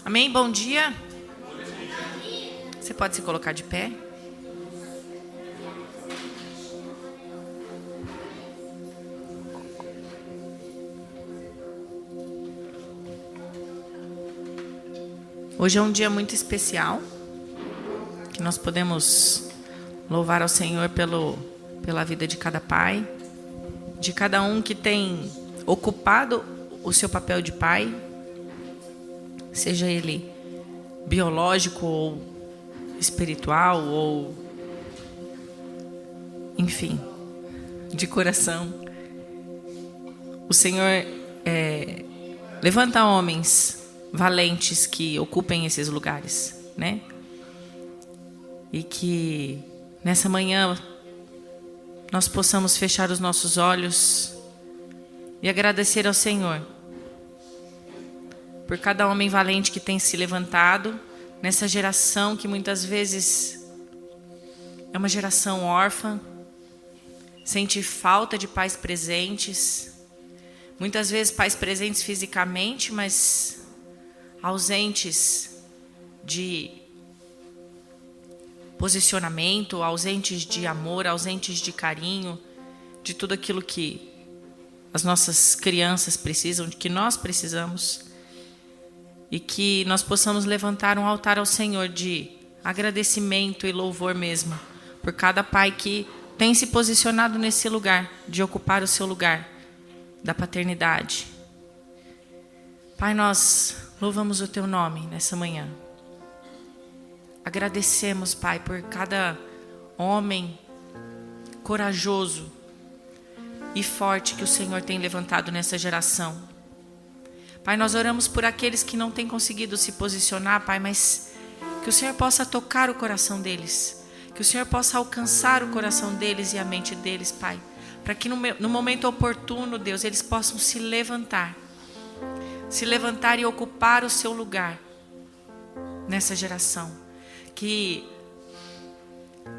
Amém? Bom dia. Você pode se colocar de pé? Hoje é um dia muito especial, que nós podemos louvar ao Senhor pela vida de cada pai, de cada um que tem ocupado o seu papel de pai, seja ele biológico ou espiritual ou, enfim, de coração. O Senhor levanta homens valentes que ocupem esses lugares, né? E que nessa manhã nós possamos fechar os nossos olhos e agradecer ao Senhor por cada homem valente que tem se levantado nessa geração que muitas vezes é uma geração órfã, sente falta de pais presentes, muitas vezes pais presentes fisicamente, mas ausentes de posicionamento, ausentes de amor, ausentes de carinho, de tudo aquilo que as nossas crianças precisam, de que nós precisamos, e que nós possamos levantar um altar ao Senhor de agradecimento e louvor mesmo, por cada pai que tem se posicionado nesse lugar, de ocupar o seu lugar da paternidade. Pai, nós louvamos o Teu nome nessa manhã. Agradecemos, Pai, por cada homem corajoso e forte que o Senhor tem levantado nessa geração. Pai, nós oramos por aqueles que não têm conseguido se posicionar, Pai, mas que o Senhor possa tocar o coração deles, que o Senhor possa alcançar o coração deles e a mente deles, Pai, para que no momento oportuno, Deus, eles possam se levantar e ocupar o seu lugar nessa geração, que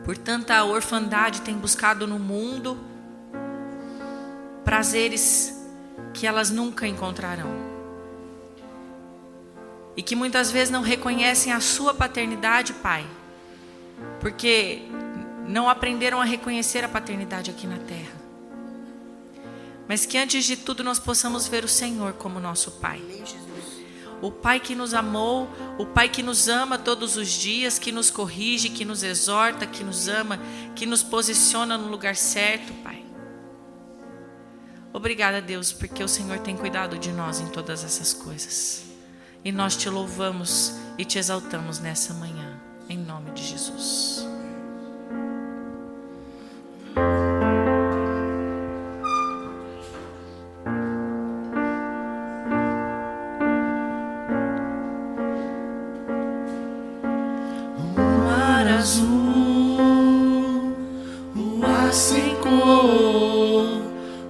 por tanta orfandade tem buscado no mundo prazeres que elas nunca encontrarão, e que muitas vezes não reconhecem a sua paternidade, Pai, porque não aprenderam a reconhecer a paternidade aqui na terra. Mas que antes de tudo nós possamos ver o Senhor como nosso Pai. O Pai que nos amou, o Pai que nos ama todos os dias, que nos corrige, que nos exorta, que nos ama, que nos posiciona no lugar certo, Pai. Obrigada, Deus, porque o Senhor tem cuidado de nós em todas essas coisas. E nós te louvamos e te exaltamos nessa manhã, em nome de Jesus.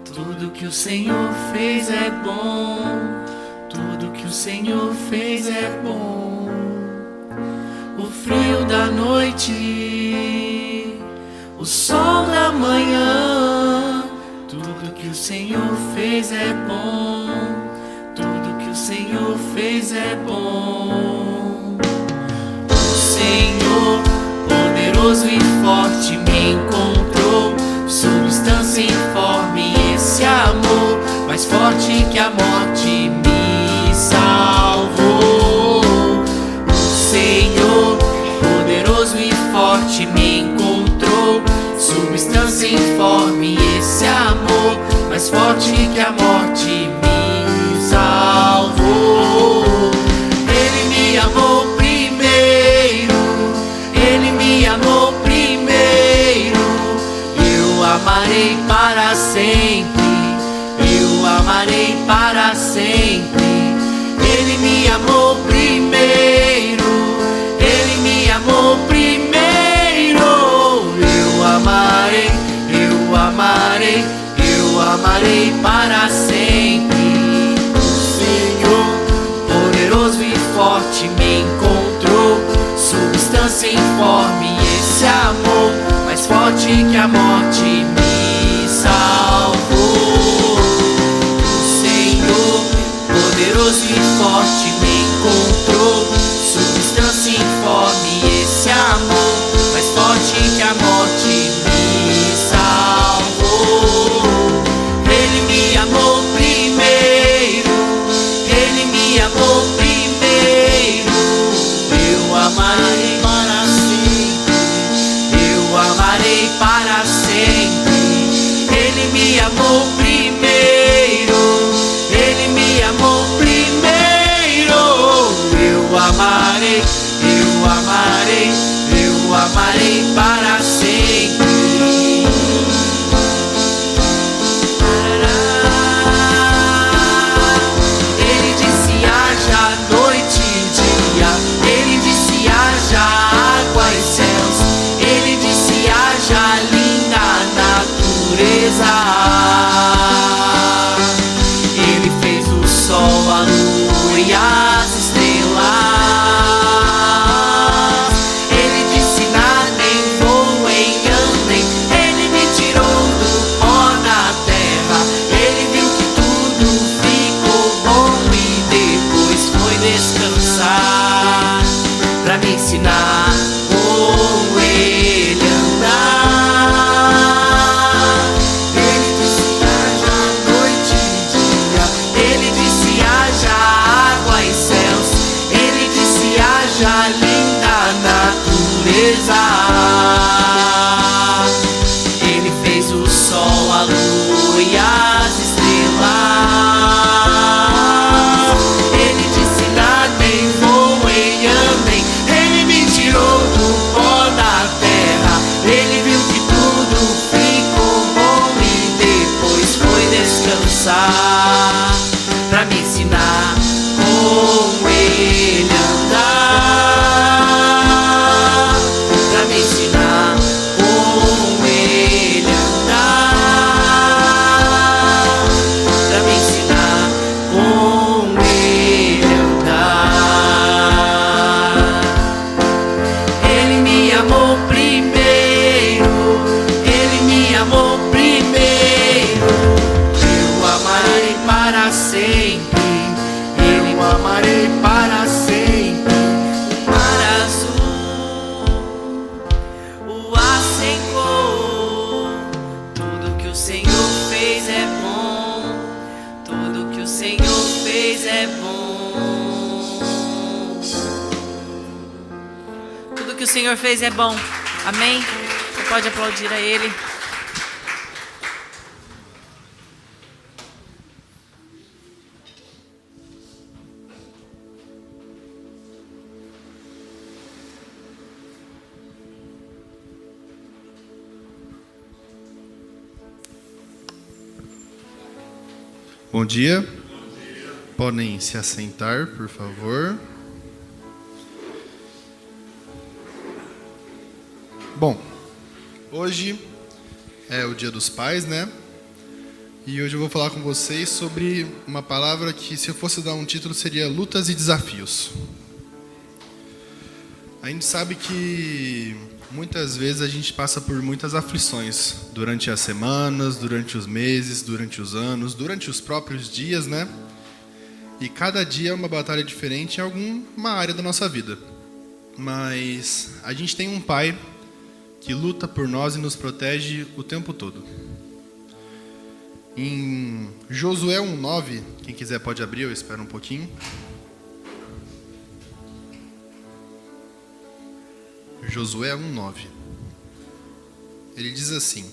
Tudo que o Senhor fez é bom, tudo que o Senhor fez é bom. O frio da noite, o sol da manhã, tudo que o Senhor fez é bom, tudo que o Senhor fez é bom. O Senhor, poderoso e forte, me encontrou, substância informe, esse amor mais forte que a morte me salvou. O Senhor, poderoso e forte, me encontrou, substância informe, esse amor mais forte que a morte me salvou. Ele me amou primeiro, Ele me amou primeiro. Eu amarei para sempre, eu amarei para sempre. Ele me amou primeiro, Ele me amou primeiro. Eu amarei, eu amarei, eu amarei para sempre. O Senhor, poderoso e forte, me encontrou, substância informe, esse amor mais forte que a morte me salvou. O Senhor, poderoso e forte, me encontrou, substância informe, esse amor mais forte que a morte me salvou. Ele me amou primeiro, ele me amou primeiro. Eu amarei para sempre, eu amarei para sempre. Ele me amou primeiro, ele me amou primeiro. Eu amarei, eu amarei, eu amarei para sempre. Ele disse haja noite e dia, ele disse haja água e céus, ele disse haja linda natureza. Ele fez o sol, a lua e as estrelas. Ele disse nadem, voem, andem. Ele me tirou do pó na terra. Ele viu que tudo ficou bom e depois foi descansar pra me ensinar como ele andar. Ele disse haja noite e dia, ele disse haja água e céus, ele disse haja linda natureza. Ele fez o sol, a lua e as estrelas. Ele disse nadem, voem, andem. Ele me tirou do pó da terra. Ele viu que tudo ficou bom e depois foi descansar pra me ensinar como ele andar, pra me ensinar como ele andar, pra me ensinar como ele andar. Ele me amou primeiro, ele me amou primeiro. Eu amarei para sempre, eu amarei para sempre. O mar azul, o ar secou. Tudo que o Senhor fez é bom, tudo que o Senhor fez é bom. Tudo que o Senhor fez é bom. Amém? Você pode aplaudir a Ele. Bom dia. Podem se assentar, por favor. Bom, hoje é o Dia dos Pais, né? E hoje eu vou falar com vocês sobre uma palavra que, se eu fosse dar um título, seria lutas e desafios. A gente sabe que muitas vezes a gente passa por muitas aflições durante as semanas, durante os meses, durante os anos, durante os próprios dias, né? E cada dia é uma batalha diferente em alguma área da nossa vida. Mas a gente tem um Pai que luta por nós e nos protege o tempo todo. Em Josué 1:9, quem quiser pode abrir, eu espero um pouquinho. Josué 1:9. Ele diz assim: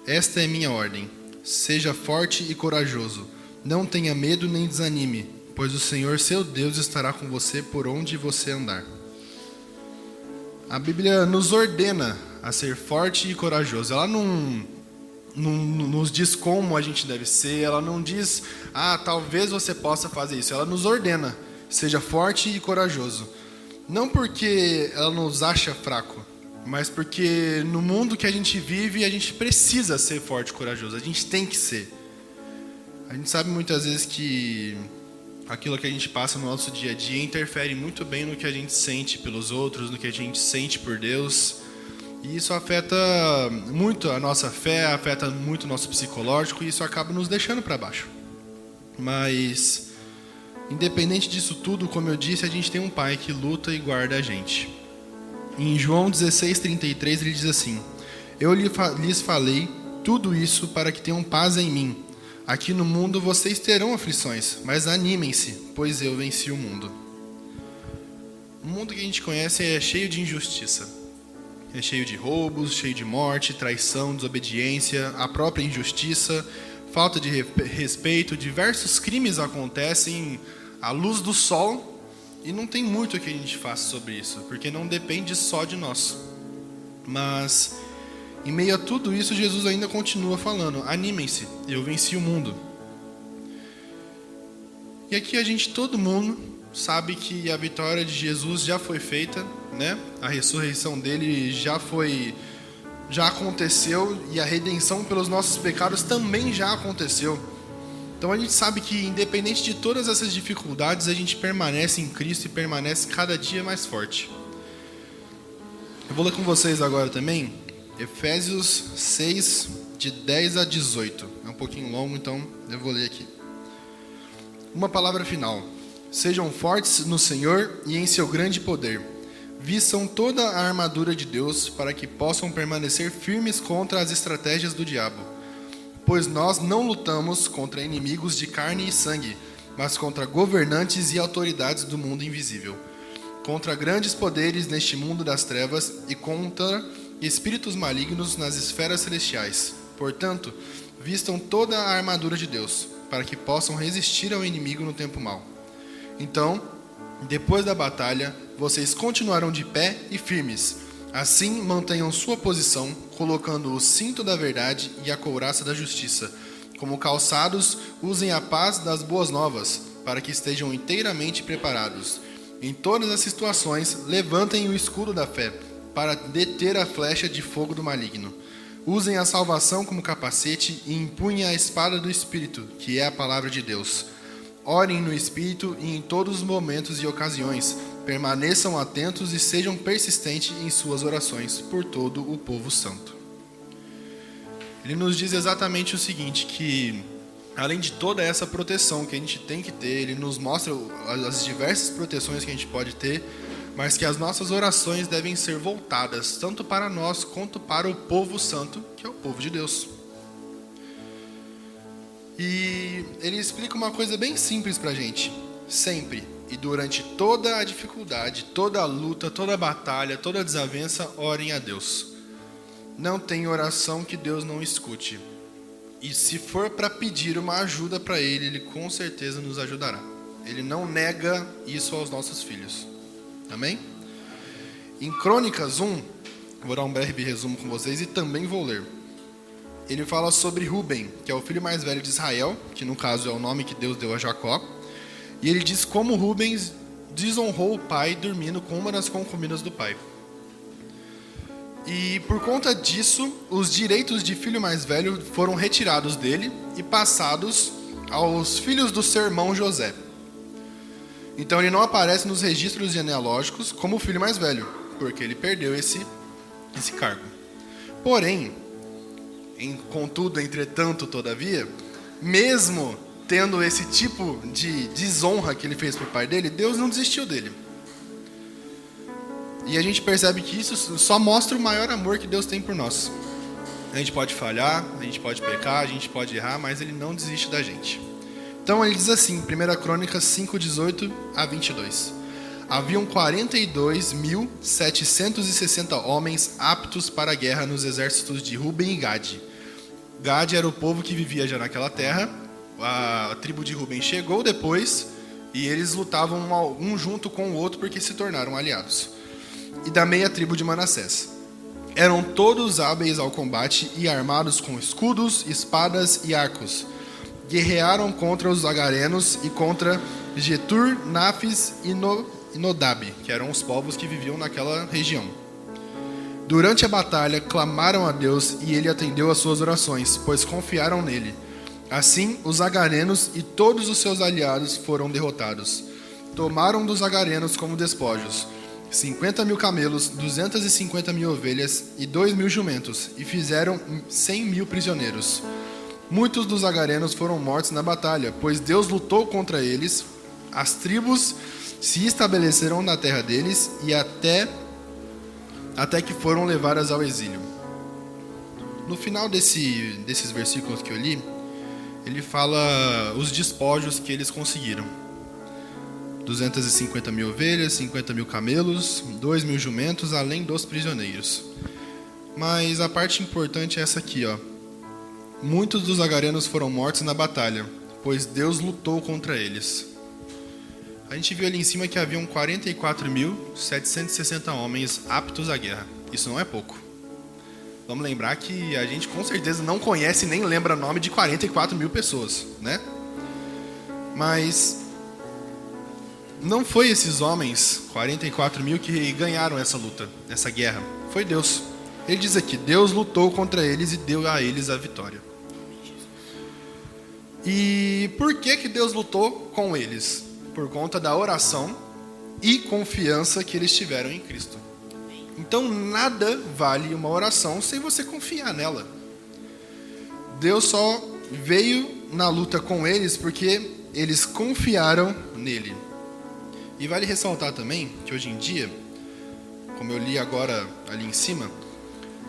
esta é minha ordem, seja forte e corajoso, não tenha medo nem desanime, pois o Senhor seu Deus estará com você por onde você andar. A Bíblia nos ordena a ser forte e corajoso. Ela não nos diz como a gente deve ser, ela não diz, talvez você possa fazer isso. Ela nos ordena, seja forte e corajoso. Não porque ela nos acha fraco, mas porque no mundo que a gente vive, a gente precisa ser forte e corajoso. A gente tem que ser. A gente sabe muitas vezes que aquilo que a gente passa no nosso dia a dia interfere muito bem no que a gente sente pelos outros, no que a gente sente por Deus. E isso afeta muito a nossa fé, afeta muito o nosso psicológico, e isso acaba nos deixando para baixo. Mas Independente disso tudo, como eu disse, a gente tem um Pai que luta e guarda a gente. Em João 16:33 ele diz assim: Eu lhes falei tudo isso para que tenham paz em mim. Aqui no mundo vocês terão aflições, mas animem-se, pois eu venci o mundo. O mundo que a gente conhece é cheio de injustiça. É cheio de roubos, cheio de morte, traição, desobediência, a própria injustiça, falta de respeito. Diversos crimes acontecem à luz do sol e não tem muito que a gente faça sobre isso, porque não depende só de nós. Mas em meio a tudo isso, Jesus ainda continua falando: animem-se, eu venci o mundo. E aqui todo mundo sabe que a vitória de Jesus já foi feita, né? A ressurreição dele já aconteceu, e a redenção pelos nossos pecados também já aconteceu. Então a gente sabe que, independente de todas essas dificuldades, a gente permanece em Cristo e permanece cada dia mais forte. Eu vou ler com vocês agora também Efésios 6, de 10 a 18. É um pouquinho longo, então eu vou ler aqui. Uma palavra final. Sejam fortes no Senhor e em seu grande poder. Vistam toda a armadura de Deus para que possam permanecer firmes contra as estratégias do diabo. Pois nós não lutamos contra inimigos de carne e sangue, mas contra governantes e autoridades do mundo invisível, contra grandes poderes neste mundo das trevas e contra espíritos malignos nas esferas celestiais. Portanto, vistam toda a armadura de Deus, para que possam resistir ao inimigo no tempo mau. Então, depois da batalha, vocês continuarão de pé e firmes. Assim, mantenham sua posição, colocando o cinto da verdade e a couraça da justiça. Como calçados, usem a paz das boas novas, para que estejam inteiramente preparados. Em todas as situações, levantem o escudo da fé, para deter a flecha de fogo do maligno. Usem a salvação como capacete e empunhem a espada do Espírito, que é a palavra de Deus. Orem no Espírito e em todos os momentos e ocasiões. Permaneçam atentos e sejam persistentes em suas orações por todo o povo santo. Ele nos diz exatamente o seguinte, que além de toda essa proteção que a gente tem que ter, ele nos mostra as diversas proteções que a gente pode ter, mas que as nossas orações devem ser voltadas tanto para nós quanto para o povo santo, que é o povo de Deus. E ele explica uma coisa bem simples pra gente. Sempre e durante toda a dificuldade, toda a luta, toda a batalha, toda a desavença, orem a Deus. Não tem oração que Deus não escute. E se for para pedir uma ajuda para Ele com certeza nos ajudará. Ele não nega isso aos nossos filhos. Amém? Em Crônicas 1, vou dar um breve resumo com vocês e também vou ler. Ele fala sobre Ruben, que é o filho mais velho de Israel, que no caso é o nome que Deus deu a Jacó. E ele diz como Ruben desonrou o pai dormindo com uma das concubinas do pai. E por conta disso, os direitos de filho mais velho foram retirados dele e passados aos filhos do seu irmão José. Então ele não aparece nos registros genealógicos como o filho mais velho, porque ele perdeu esse cargo. Porém, contudo, entretanto, todavia, mesmo tendo esse tipo de desonra que ele fez para o pai dele, Deus não desistiu dele. E a gente percebe que isso só mostra o maior amor que Deus tem por nós. A gente pode falhar, a gente pode pecar, a gente pode errar, mas Ele não desiste da gente. Então ele diz assim, 1 Crônicas 5, 18 a 22. Haviam 42.760 homens aptos para a guerra nos exércitos de Ruben e Gade. Gade era o povo que vivia já naquela terra. A tribo de Ruben chegou depois e eles lutavam um junto com o outro porque se tornaram aliados. E da meia tribo de Manassés. Eram todos hábeis ao combate e armados com escudos, espadas e arcos. Guerrearam contra os agarenos e contra Getur, Nafis e Nodab, que eram os povos que viviam naquela região. Durante a batalha, clamaram a Deus e Ele atendeu às suas orações, pois confiaram nele. Assim, os agarenos e todos os seus aliados foram derrotados. Tomaram dos agarenos como despojos 50.000 camelos, 250.000 ovelhas e 2.000 jumentos, e fizeram 100.000 prisioneiros. Muitos dos agarenos foram mortos na batalha, pois Deus lutou contra eles. as tribos se estabeleceram na terra deles e até que foram levadas ao exílio. No final desses versículos que eu li, ele fala os despojos que eles conseguiram. 250 mil ovelhas, 50 mil camelos, 2 mil jumentos, além dos prisioneiros. Mas a parte importante é essa aqui, ó. Muitos dos agarenos foram mortos na batalha, pois Deus lutou contra eles. A gente viu ali em cima que haviam 44.760 homens aptos à guerra. Isso não é pouco. Vamos lembrar que a gente com certeza não conhece nem lembra o nome de 44 mil pessoas, né? Mas não foi esses homens, 44 mil, que ganharam essa luta, essa guerra. Foi Deus. Ele diz aqui, Deus lutou contra eles e deu a eles a vitória. E por que Deus lutou com eles? Por conta da oração e confiança que eles tiveram em Cristo. Então nada vale uma oração sem você confiar nela. Deus só veio na luta com eles porque eles confiaram nele. E vale ressaltar também que hoje em dia, como eu li agora ali em cima,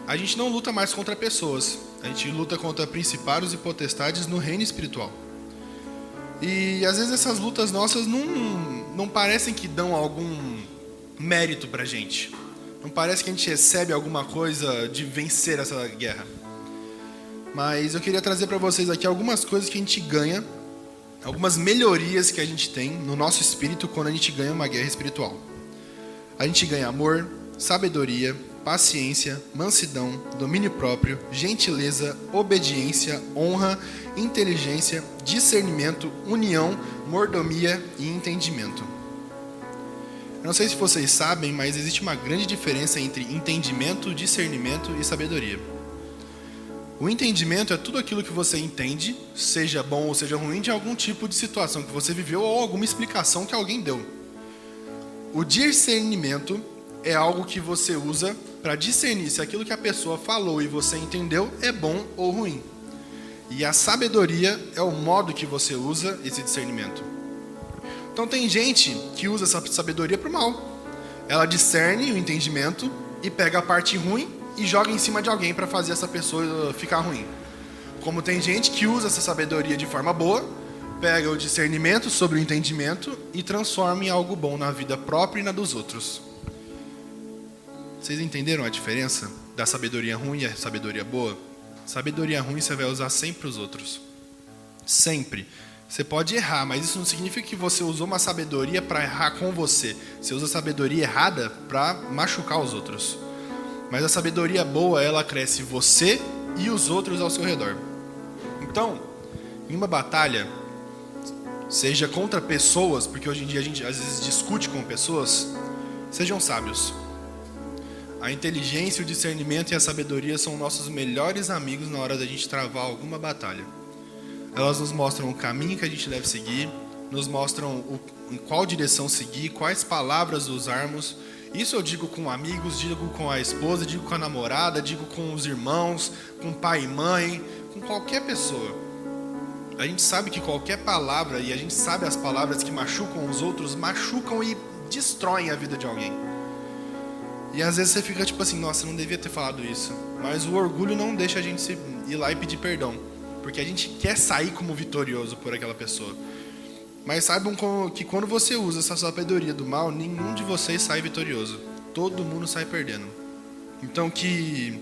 a gente não luta mais contra pessoas. A gente luta contra principados e potestades no reino espiritual. E às vezes essas lutas nossas não parecem que dão algum mérito pra gente. Não parece que a gente recebe alguma coisa de vencer essa guerra. Mas eu queria trazer para vocês aqui algumas coisas que a gente ganha, algumas melhorias que a gente tem no nosso espírito quando a gente ganha uma guerra espiritual. A gente ganha amor, sabedoria, paciência, mansidão, domínio próprio, gentileza, obediência, honra, inteligência, discernimento, união, mordomia e entendimento. Eu não sei se vocês sabem, mas existe uma grande diferença entre entendimento, discernimento e sabedoria. O entendimento é tudo aquilo que você entende, seja bom ou seja ruim, de algum tipo de situação que você viveu ou alguma explicação que alguém deu. O discernimento é algo que você usa para discernir se aquilo que a pessoa falou e você entendeu é bom ou ruim. E a sabedoria é o modo que você usa esse discernimento. Então tem gente que usa essa sabedoria para o mal. Ela discerne o entendimento e pega a parte ruim e joga em cima de alguém para fazer essa pessoa ficar ruim. Como tem gente que usa essa sabedoria de forma boa, pega o discernimento sobre o entendimento e transforma em algo bom na vida própria e na dos outros. Vocês entenderam a diferença da sabedoria ruim e a sabedoria boa? Sabedoria ruim você vai usar sempre os outros. Sempre. Você pode errar, mas isso não significa que você usou uma sabedoria para errar com você. Você usa a sabedoria errada para machucar os outros. Mas a sabedoria boa, ela cresce você e os outros ao seu redor. Então, em uma batalha, seja contra pessoas, porque hoje em dia a gente às vezes discute com pessoas, sejam sábios. A inteligência, o discernimento e a sabedoria são nossos melhores amigos na hora da gente travar alguma batalha. Elas nos mostram o caminho que a gente deve seguir, nos mostram em qual direção seguir, quais palavras usarmos. Isso eu digo com amigos, digo com a esposa, digo com a namorada, digo com os irmãos, com pai e mãe, com qualquer pessoa. A gente sabe que qualquer palavra, e a gente sabe as palavras que machucam os outros, machucam e destroem a vida de alguém. E às vezes você fica tipo assim, nossa, não devia ter falado isso. Mas o orgulho não deixa a gente ir lá e pedir perdão. Porque a gente quer sair como vitorioso por aquela pessoa. Mas saibam que quando você usa essa sabedoria do mal, nenhum de vocês sai vitorioso. Todo mundo sai perdendo. Então que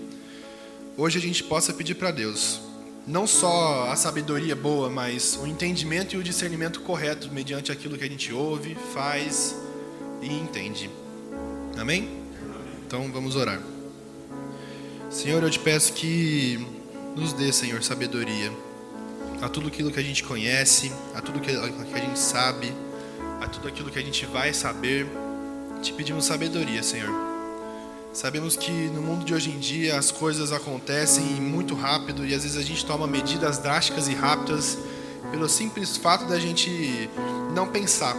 hoje a gente possa pedir para Deus, não só a sabedoria boa, mas o entendimento e o discernimento correto mediante aquilo que a gente ouve, faz e entende. Amém? Então vamos orar. Senhor, eu te peço que nos dê, Senhor, sabedoria a tudo aquilo que a gente conhece, a tudo que a gente sabe, a tudo aquilo que a gente vai saber. Te pedimos sabedoria, Senhor. Sabemos que no mundo de hoje em dia as coisas acontecem muito rápido e às vezes a gente toma medidas drásticas e rápidas pelo simples fato da gente não pensar.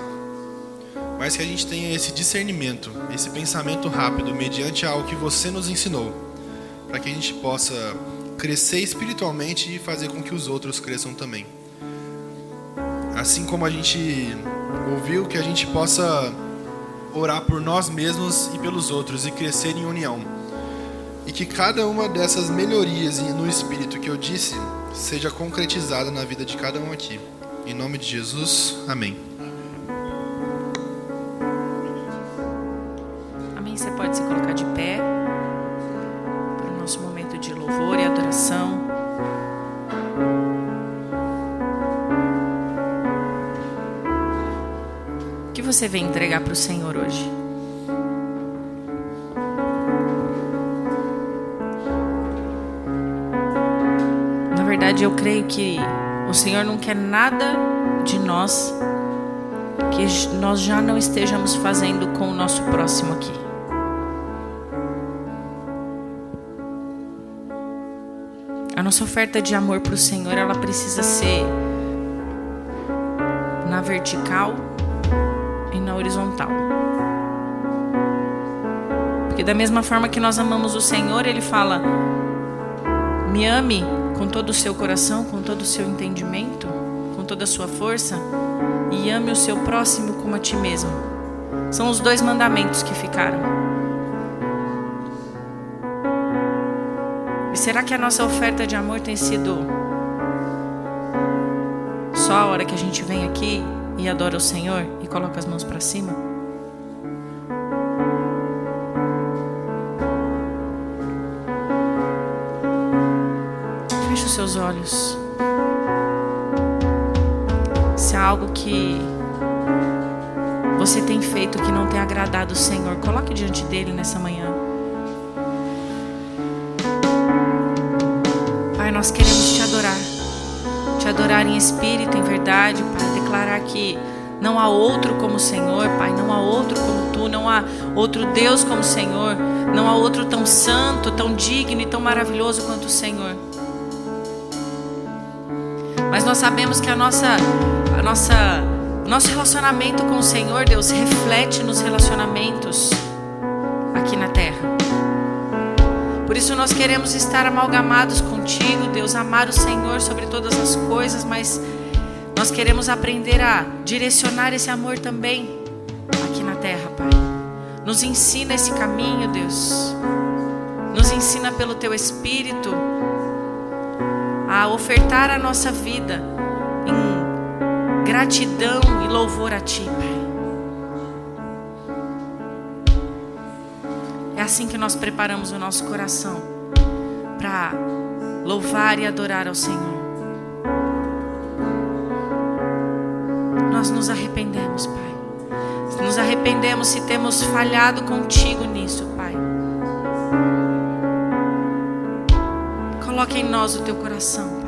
Mas que a gente tenha esse discernimento, esse pensamento rápido mediante algo que você nos ensinou, para que a gente possa crescer espiritualmente e fazer com que os outros cresçam também. Assim como a gente ouviu que a gente possa orar por nós mesmos e pelos outros e crescer em união. E que cada uma dessas melhorias no espírito que eu disse seja concretizada na vida de cada um aqui. Em nome de Jesus, amém. Amém. Você pode se colocar de pé para o nosso momento de louvor e adoração. O que você vem entregar para o Senhor hoje? Na verdade, eu creio que o Senhor não quer nada de nós que nós já não estejamos fazendo com o nosso próximo aqui. A nossa oferta de amor para o Senhor, ela precisa ser na vertical e na horizontal. Porque da mesma forma que nós amamos o Senhor, Ele fala: me ame com todo o seu coração, com todo o seu entendimento, com toda a sua força, e ame o seu próximo como a ti mesmo. São os 2 mandamentos que ficaram. E será que a nossa oferta de amor tem sido só a hora que a gente vem aqui e adora o Senhor e coloca as mãos para cima? Feche os seus olhos. Se há algo que você tem feito que não tem agradado o Senhor, coloque diante dele nessa manhã. Pai, nós queremos te adorar em espírito, em verdade, para declarar que não há outro como o Senhor, Pai, não há outro como Tu, não há outro Deus como o Senhor, não há outro tão santo, tão digno e tão maravilhoso quanto o Senhor. Mas nós sabemos que o nosso relacionamento com o Senhor, Deus, reflete nos relacionamentos aqui na terra. Por isso nós queremos estar amalgamados contigo, Deus, amar o Senhor sobre todas as coisas, mas nós queremos aprender a direcionar esse amor também aqui na terra, Pai. Nos ensina esse caminho, Deus. Nos ensina pelo Teu Espírito a ofertar a nossa vida em gratidão e louvor a Ti, Pai. É assim que nós preparamos o nosso coração para louvar e adorar ao Senhor. Nós nos arrependemos, Pai. Nos arrependemos se temos falhado contigo nisso, Pai. Coloque em nós o Teu coração, Pai.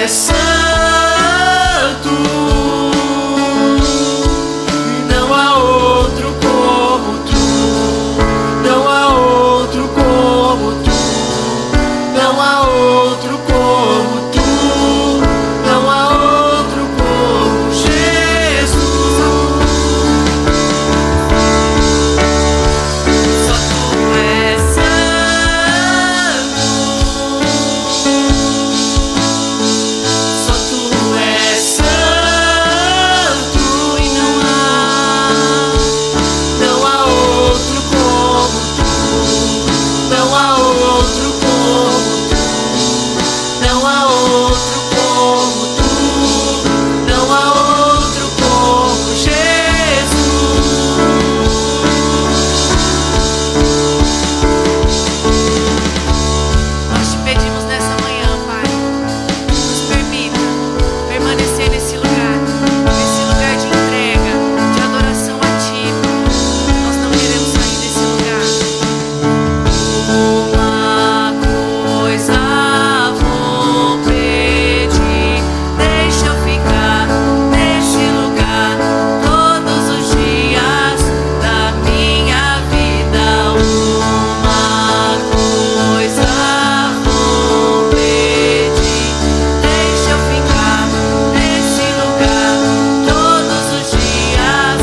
santo, e não há outro como tu, não há outro como tu, não há outro como tu, não há outro como Jesus. Só tu és santo, só tu és santo, e não há outro como tu, não há outro como tu, não há outro como tu, não há outro como Jesus. Nós te pedimos nessa manhã, Pai, nos permita permanecer nesse lugar de entrega, de adoração a Ti. Nós não queremos sair desse lugar. Uma coisa vou pedir, deixa eu ficar neste lugar todos os dias da minha vida. Uma coisa vou pedir, deixa eu ficar neste lugar todos os dias.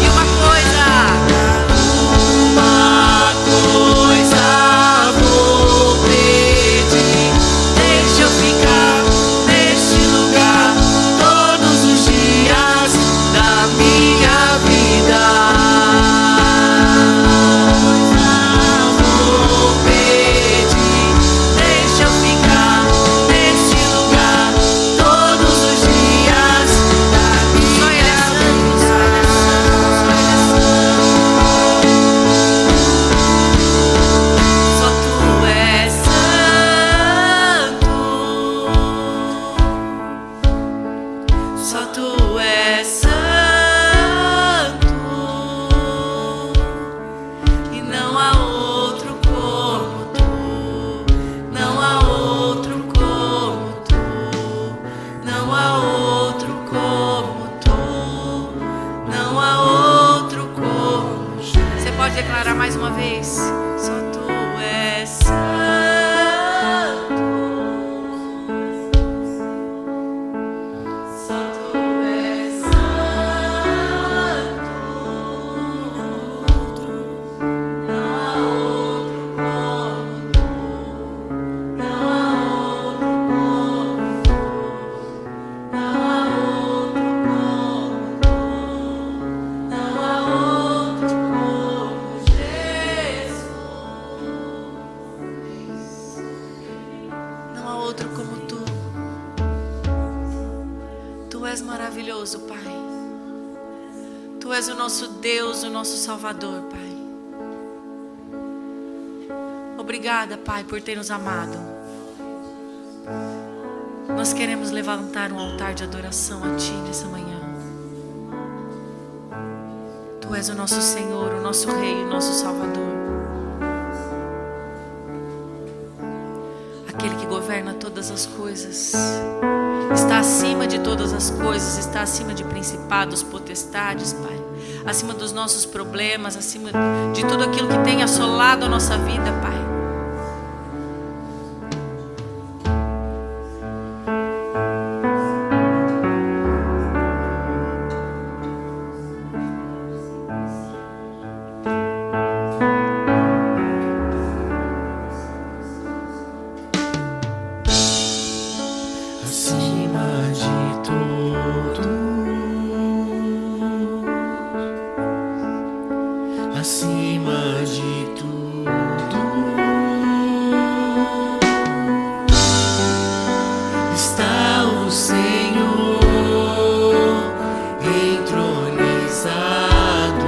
E uma coisa, Vou pedir, deixa eu ficar neste lugar todos os dias da minha vida. Vou pedir, deixa eu ficar neste lugar todos os dias da só Ele é minha santo, Só tu és santo, só tu és santo, e não há outro como tu, não há outro como tu, não há outro como tu, não há outro como Jesus. Você pode declarar mais uma vez? Só tu és santo, só tu és santo, não há outro como tu, não há outro como tu, não há outro como tu, não há outro como Jesus. Não há outro como Tu. Tu és maravilhoso, Pai. Tu és o nosso Deus, o nosso Salvador, Pai. Obrigada, Pai, por ter nos amado. Nós queremos levantar um altar de adoração a Ti nessa manhã. Tu és o nosso Senhor, o nosso Rei, o nosso Salvador. Aquele que governa todas as coisas, está acima de todas as coisas, está acima de principados, potestades, Pai, acima dos nossos problemas, acima de tudo aquilo que tem assolado a nossa vida, Pai. Acima de todos, acima de tudo, está o Senhor entronizado.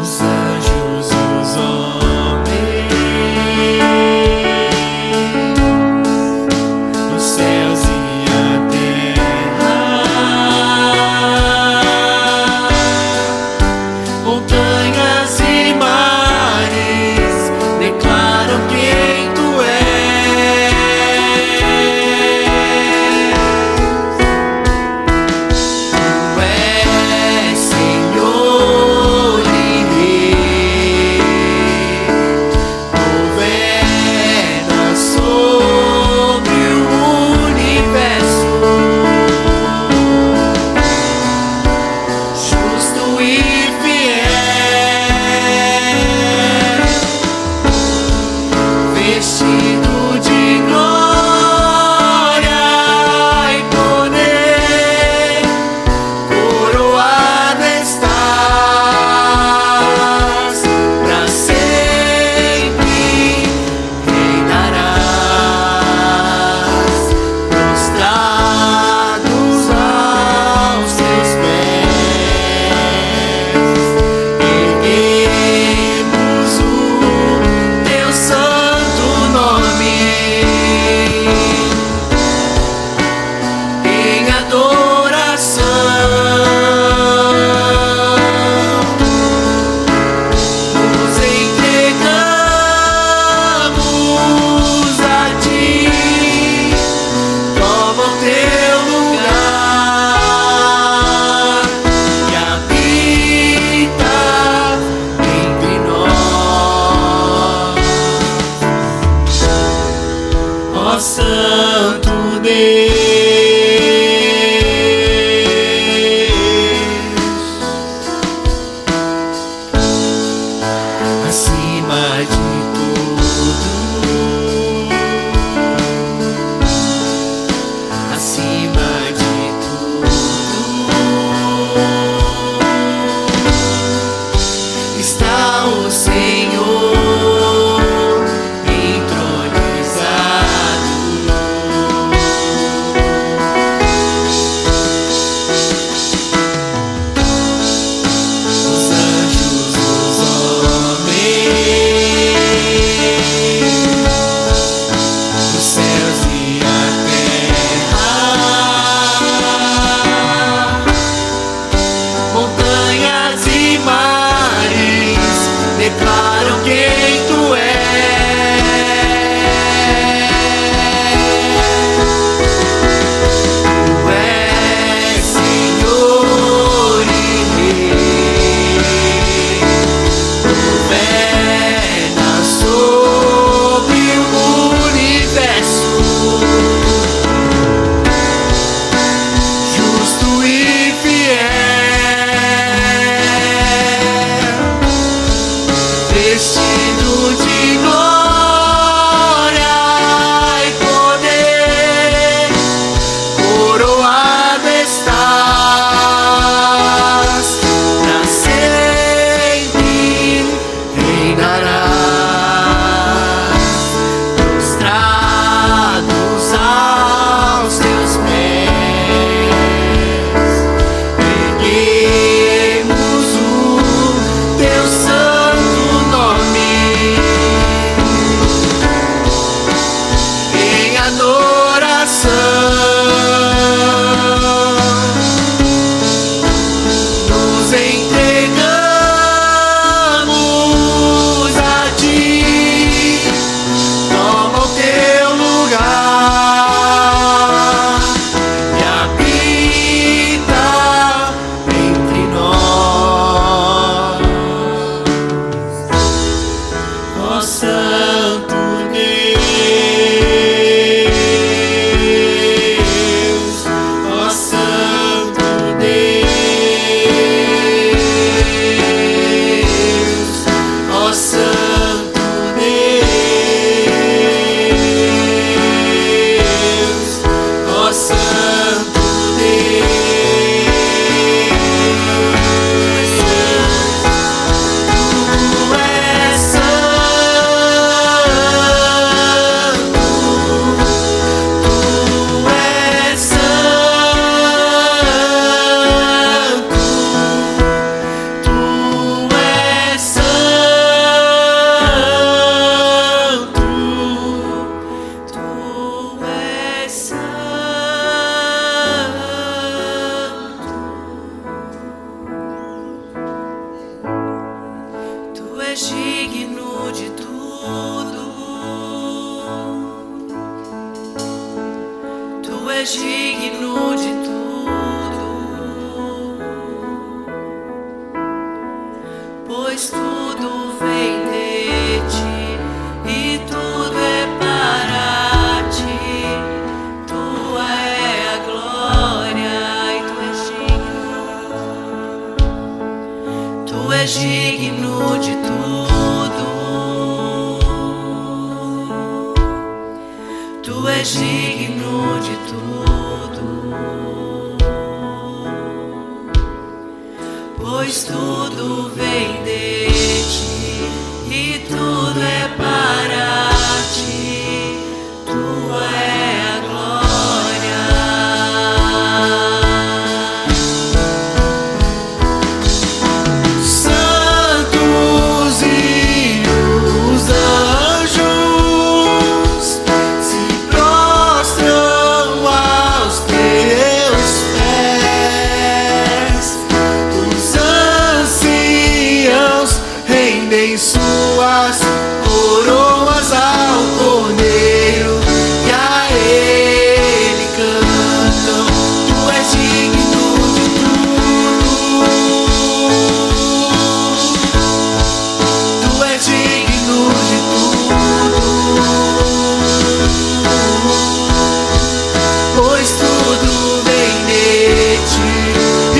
Os anjos e os homens de tudo, acima de tudo, está o Senhor entronizado. Os anjos, os homens, os céus e a terra, montanhas e mares declaram quem tu és. Tu és Senhor e Rei, governa sobre o universo, justo e fiel, vestido de glória e poder, coroado estás, pra sempre reinarás, prostrados aos teus pés, erguemos o teu santo nome em adoração. Nos entregamos a ti, toma o teu lugar e habita entre nós, ó Santo Deus, ó Santo Deus, ó Santo Deus, ó Santo Deus. Tu és santo, tu és santo, tu és santo, tu és santo. Tu és digno de tudo, tu és digno de tudo, pois tudo vem de ti e tudo é para ti. Tua é a glória e tu és digno. Tu és digno de tudo, tu és digno de tudo, pois tudo vem de ti e tudo é para ti. Tua é a glória. Santos e os anjos se prostram aos teus pés. Os anciãos rendem suas coroas ao Cordeiro e a ele cantam. Tu és digno de tudo, tu és digno de tudo, pois tudo vem de ti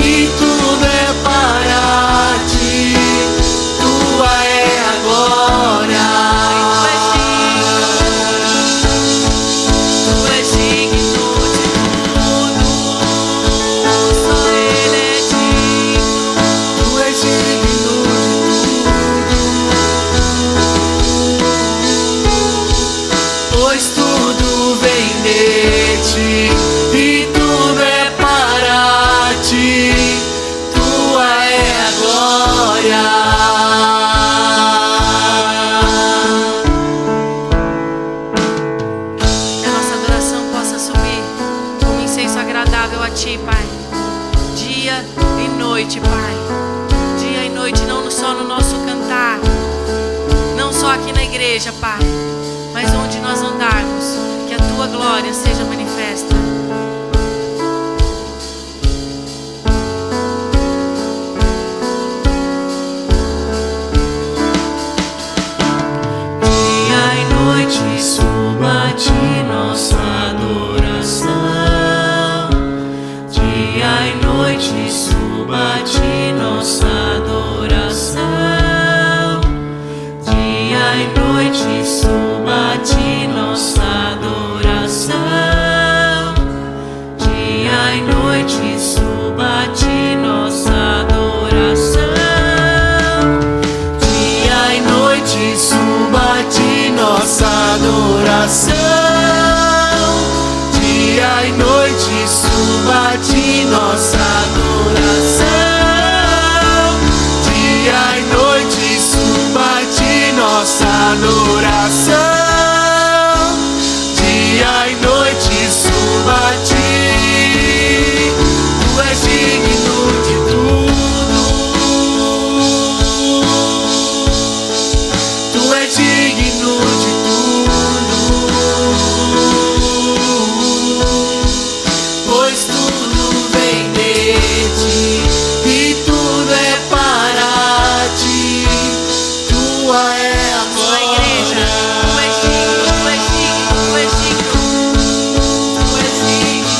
e tudo é para ti. Tua é a glória. e tudo é para ti. Tua é a glória. Que a nossa adoração possa subir como incenso agradável a Ti, Pai. Dia e noite, Pai. Dia e noite, não só no nosso cantar, não só aqui na igreja, Pai, mas onde nós andarmos, que a Tua glória seja manifesta. Dia e noite suba a ti nossa adoração. Dia e noite suba a ti nossa adoração. Dia e noite suba a ti nossa adoração. Dia e noite suba a ti nossa adoração. Dia e noite suba a ti nossa adoração. Dia e noite suba a ti nossa adoração. Dia e noite suba a ti nossa adoração. Dia e noite suba a ti. Tu és digno de tudo. Tu és digno de tudo. Pois tudo vem de ti e tudo é para ti. Tua é a Sua igreja, Tu és digno, Tu és digno, Tu és digno.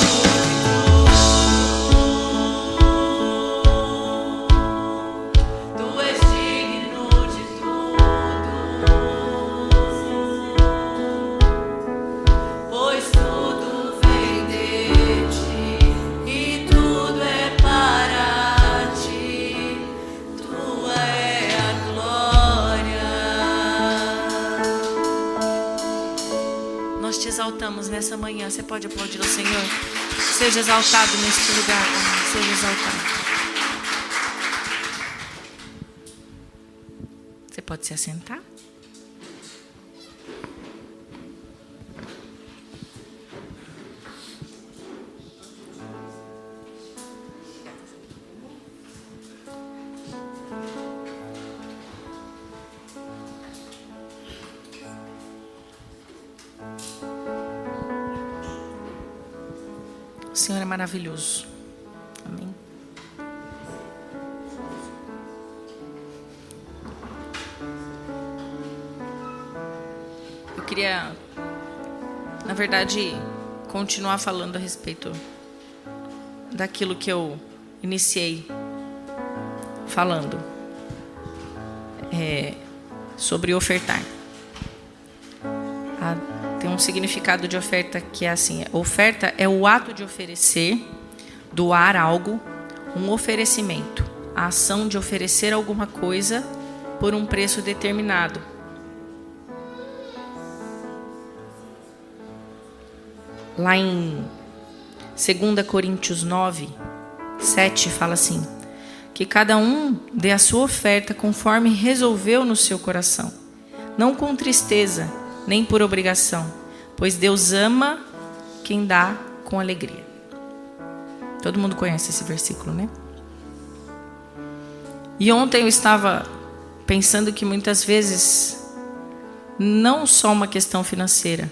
Tu és Tu és digno de tudo, pois tudo vem de ti e tudo é para ti. Tua é a glória. Nós te exaltamos nessa manhã. Você pode aplaudir ao Senhor. Seja exaltado neste lugar, Pai. Seja exaltado. Você pode se assentar? O Senhor é maravilhoso. Amém. Eu queria, na verdade, continuar falando a respeito daquilo que eu iniciei falando, sobre ofertar. Tem um significado de oferta que é assim: oferta é o ato de oferecer, doar algo, um oferecimento, a ação de oferecer alguma coisa por um preço determinado. Lá em 2 Coríntios 9, 7 fala assim: que cada um dê a sua oferta conforme resolveu no seu coração, não com tristeza, nem por obrigação, pois Deus ama quem dá com alegria. Todo mundo conhece esse versículo, né? E ontem eu estava pensando que muitas vezes, não só uma questão financeira,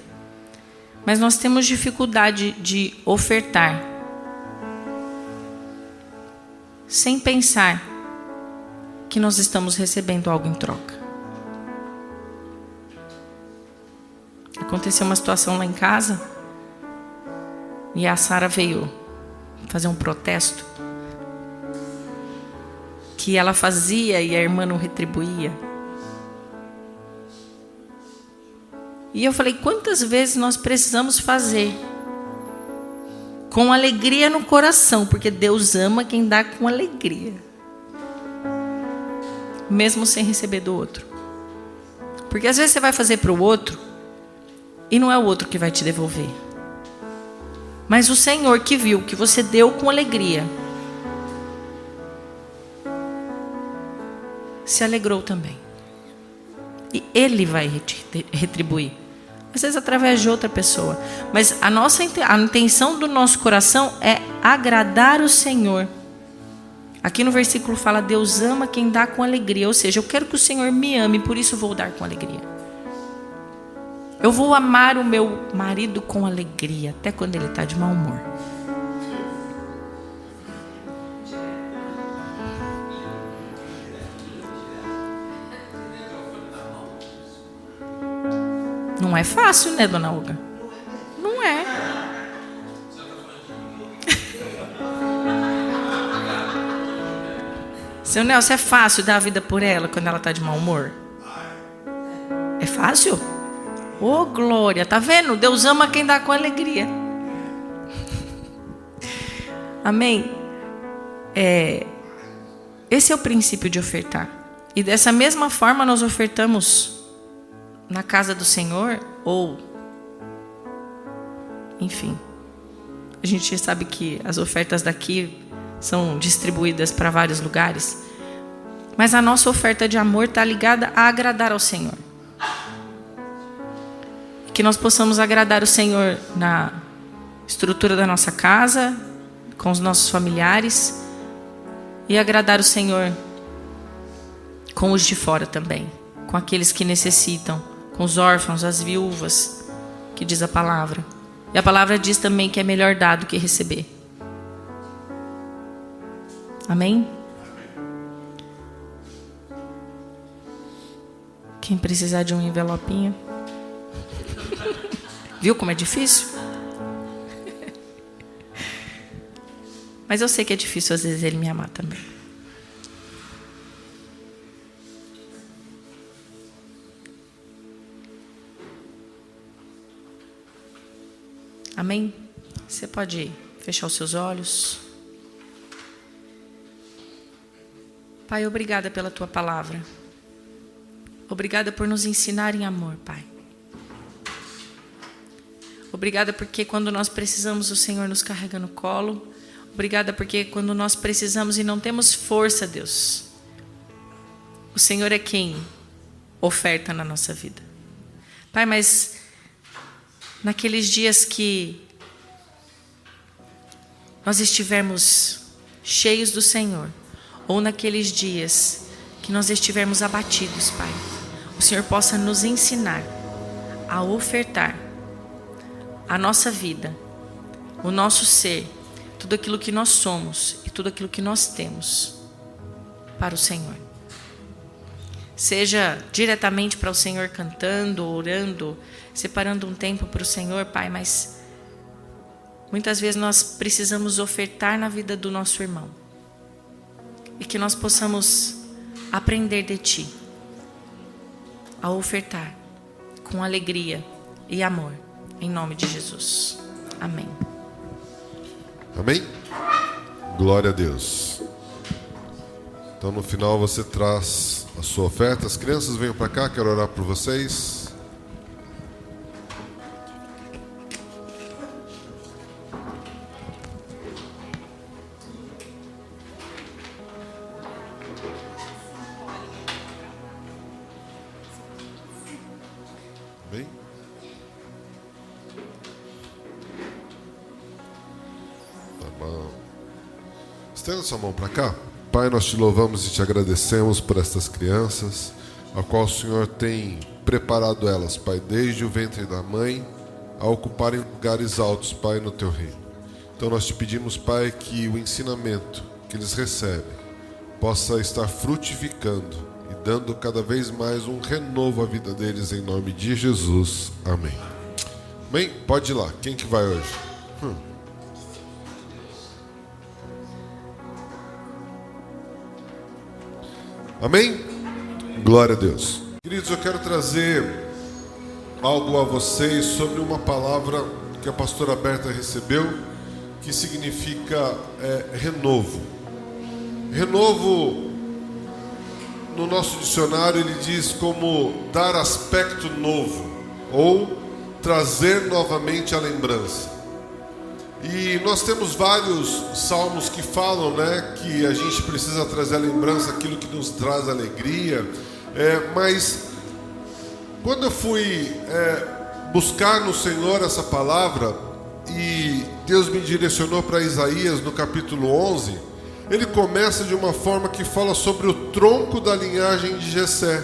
mas nós temos dificuldade de ofertar, sem pensar que nós estamos recebendo algo em troca. Aconteceu uma situação lá em casa e a Sara veio fazer um protesto que ela fazia e a irmã não retribuía. E eu falei: quantas vezes nós precisamos fazer com alegria no coração, porque Deus ama quem dá com alegria, mesmo sem receber do outro. Porque às vezes você vai fazer para o outro e não é o outro que vai te devolver. Mas o Senhor que viu que você deu com alegria, se alegrou também. E Ele vai retribuir. Às vezes através de outra pessoa. Mas a intenção do nosso coração é agradar o Senhor. Aqui no versículo fala: Deus ama quem dá com alegria. Ou seja, eu quero que o Senhor me ame, por isso vou dar com alegria. Eu vou amar o meu marido com alegria, até quando ele está de mau humor. Não é fácil, né, dona Olga? Não é. Seu Nelson, é fácil dar a vida por ela quando ela está de mau humor? É fácil? Ô, glória, tá vendo? Deus ama quem dá com alegria. Amém? Esse é o princípio de ofertar. E dessa mesma forma nós ofertamos na casa do Senhor, ou enfim, a gente sabe que as ofertas daqui são distribuídas para vários lugares, mas a nossa oferta de amor está ligada a agradar ao Senhor. Que nós possamos agradar o Senhor na estrutura da nossa casa, com os nossos familiares, e agradar o Senhor com os de fora também, com aqueles que necessitam, com os órfãos, as viúvas, que diz a palavra. E a palavra diz também que é melhor dar do que receber. Amém? Quem precisar de um envelopinho. Viu como é difícil? Mas eu sei que é difícil às vezes Ele me amar também. Amém? Você pode fechar os seus olhos. Pai, obrigada pela Tua palavra. Obrigada por nos ensinar em amor, Pai. Obrigada porque quando nós precisamos, o Senhor nos carrega no colo. Obrigada porque quando nós precisamos e não temos força, Deus, o Senhor é quem oferta na nossa vida. Pai, mas naqueles dias que nós estivermos cheios do Senhor, ou naqueles dias que nós estivermos abatidos, Pai, o Senhor possa nos ensinar a ofertar a nossa vida, o nosso ser, tudo aquilo que nós somos e tudo aquilo que nós temos para o Senhor. Seja diretamente para o Senhor cantando, orando, separando um tempo para o Senhor, Pai, mas muitas vezes nós precisamos ofertar na vida do nosso irmão. E que nós possamos aprender de Ti a ofertar com alegria e amor, em nome de Jesus. Amém. Amém? Glória a Deus. Então no final você traz a sua oferta. As crianças venham para cá, quero orar por vocês. Bem? Tá bom. Estenda sua mão para cá. Pai, nós te louvamos e te agradecemos por estas crianças, a qual o Senhor tem preparado elas, Pai, desde o ventre da mãe, a ocuparem lugares altos, Pai, no teu reino. Então nós te pedimos, Pai, que o ensinamento que eles recebem possa estar frutificando e dando cada vez mais um renovo à vida deles, em nome de Jesus. Amém. Amém? Pode ir lá. Quem que vai hoje? Amém? Glória a Deus. Queridos, eu quero trazer algo a vocês sobre uma palavra que a pastora Berta recebeu, que significa renovo. Renovo, no nosso dicionário, ele diz como dar aspecto novo ou trazer novamente a lembrança. E nós temos vários salmos que falam, né, que a gente precisa trazer à lembrança aquilo que nos traz alegria. Mas quando eu fui buscar no Senhor essa palavra, e Deus me direcionou para Isaías no capítulo 11, ele começa de uma forma que fala sobre o tronco da linhagem de Jessé.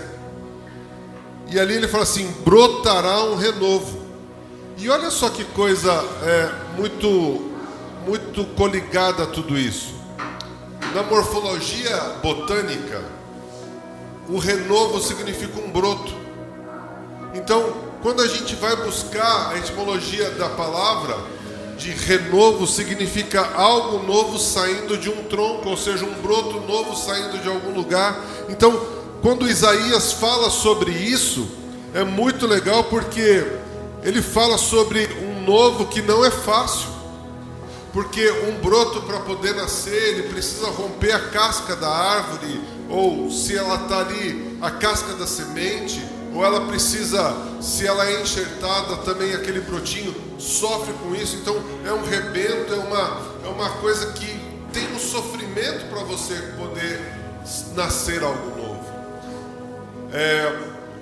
E ali ele fala assim: brotará um renovo. E olha só que coisa muito coligada a tudo isso. Na morfologia botânica, o renovo significa um broto. Então, quando a gente vai buscar a etimologia da palavra, de renovo significa algo novo saindo de um tronco, ou seja, um broto novo saindo de algum lugar. Então, quando Isaías fala sobre isso, é muito legal, porque ele fala sobre um novo que não é fácil. Porque um broto, para poder nascer, ele precisa romper a casca da árvore, ou se ela está ali, a casca da semente, ou ela precisa, se ela é enxertada, também aquele brotinho sofre com isso. Então é um rebento, é uma coisa que tem um sofrimento para você poder nascer algo novo.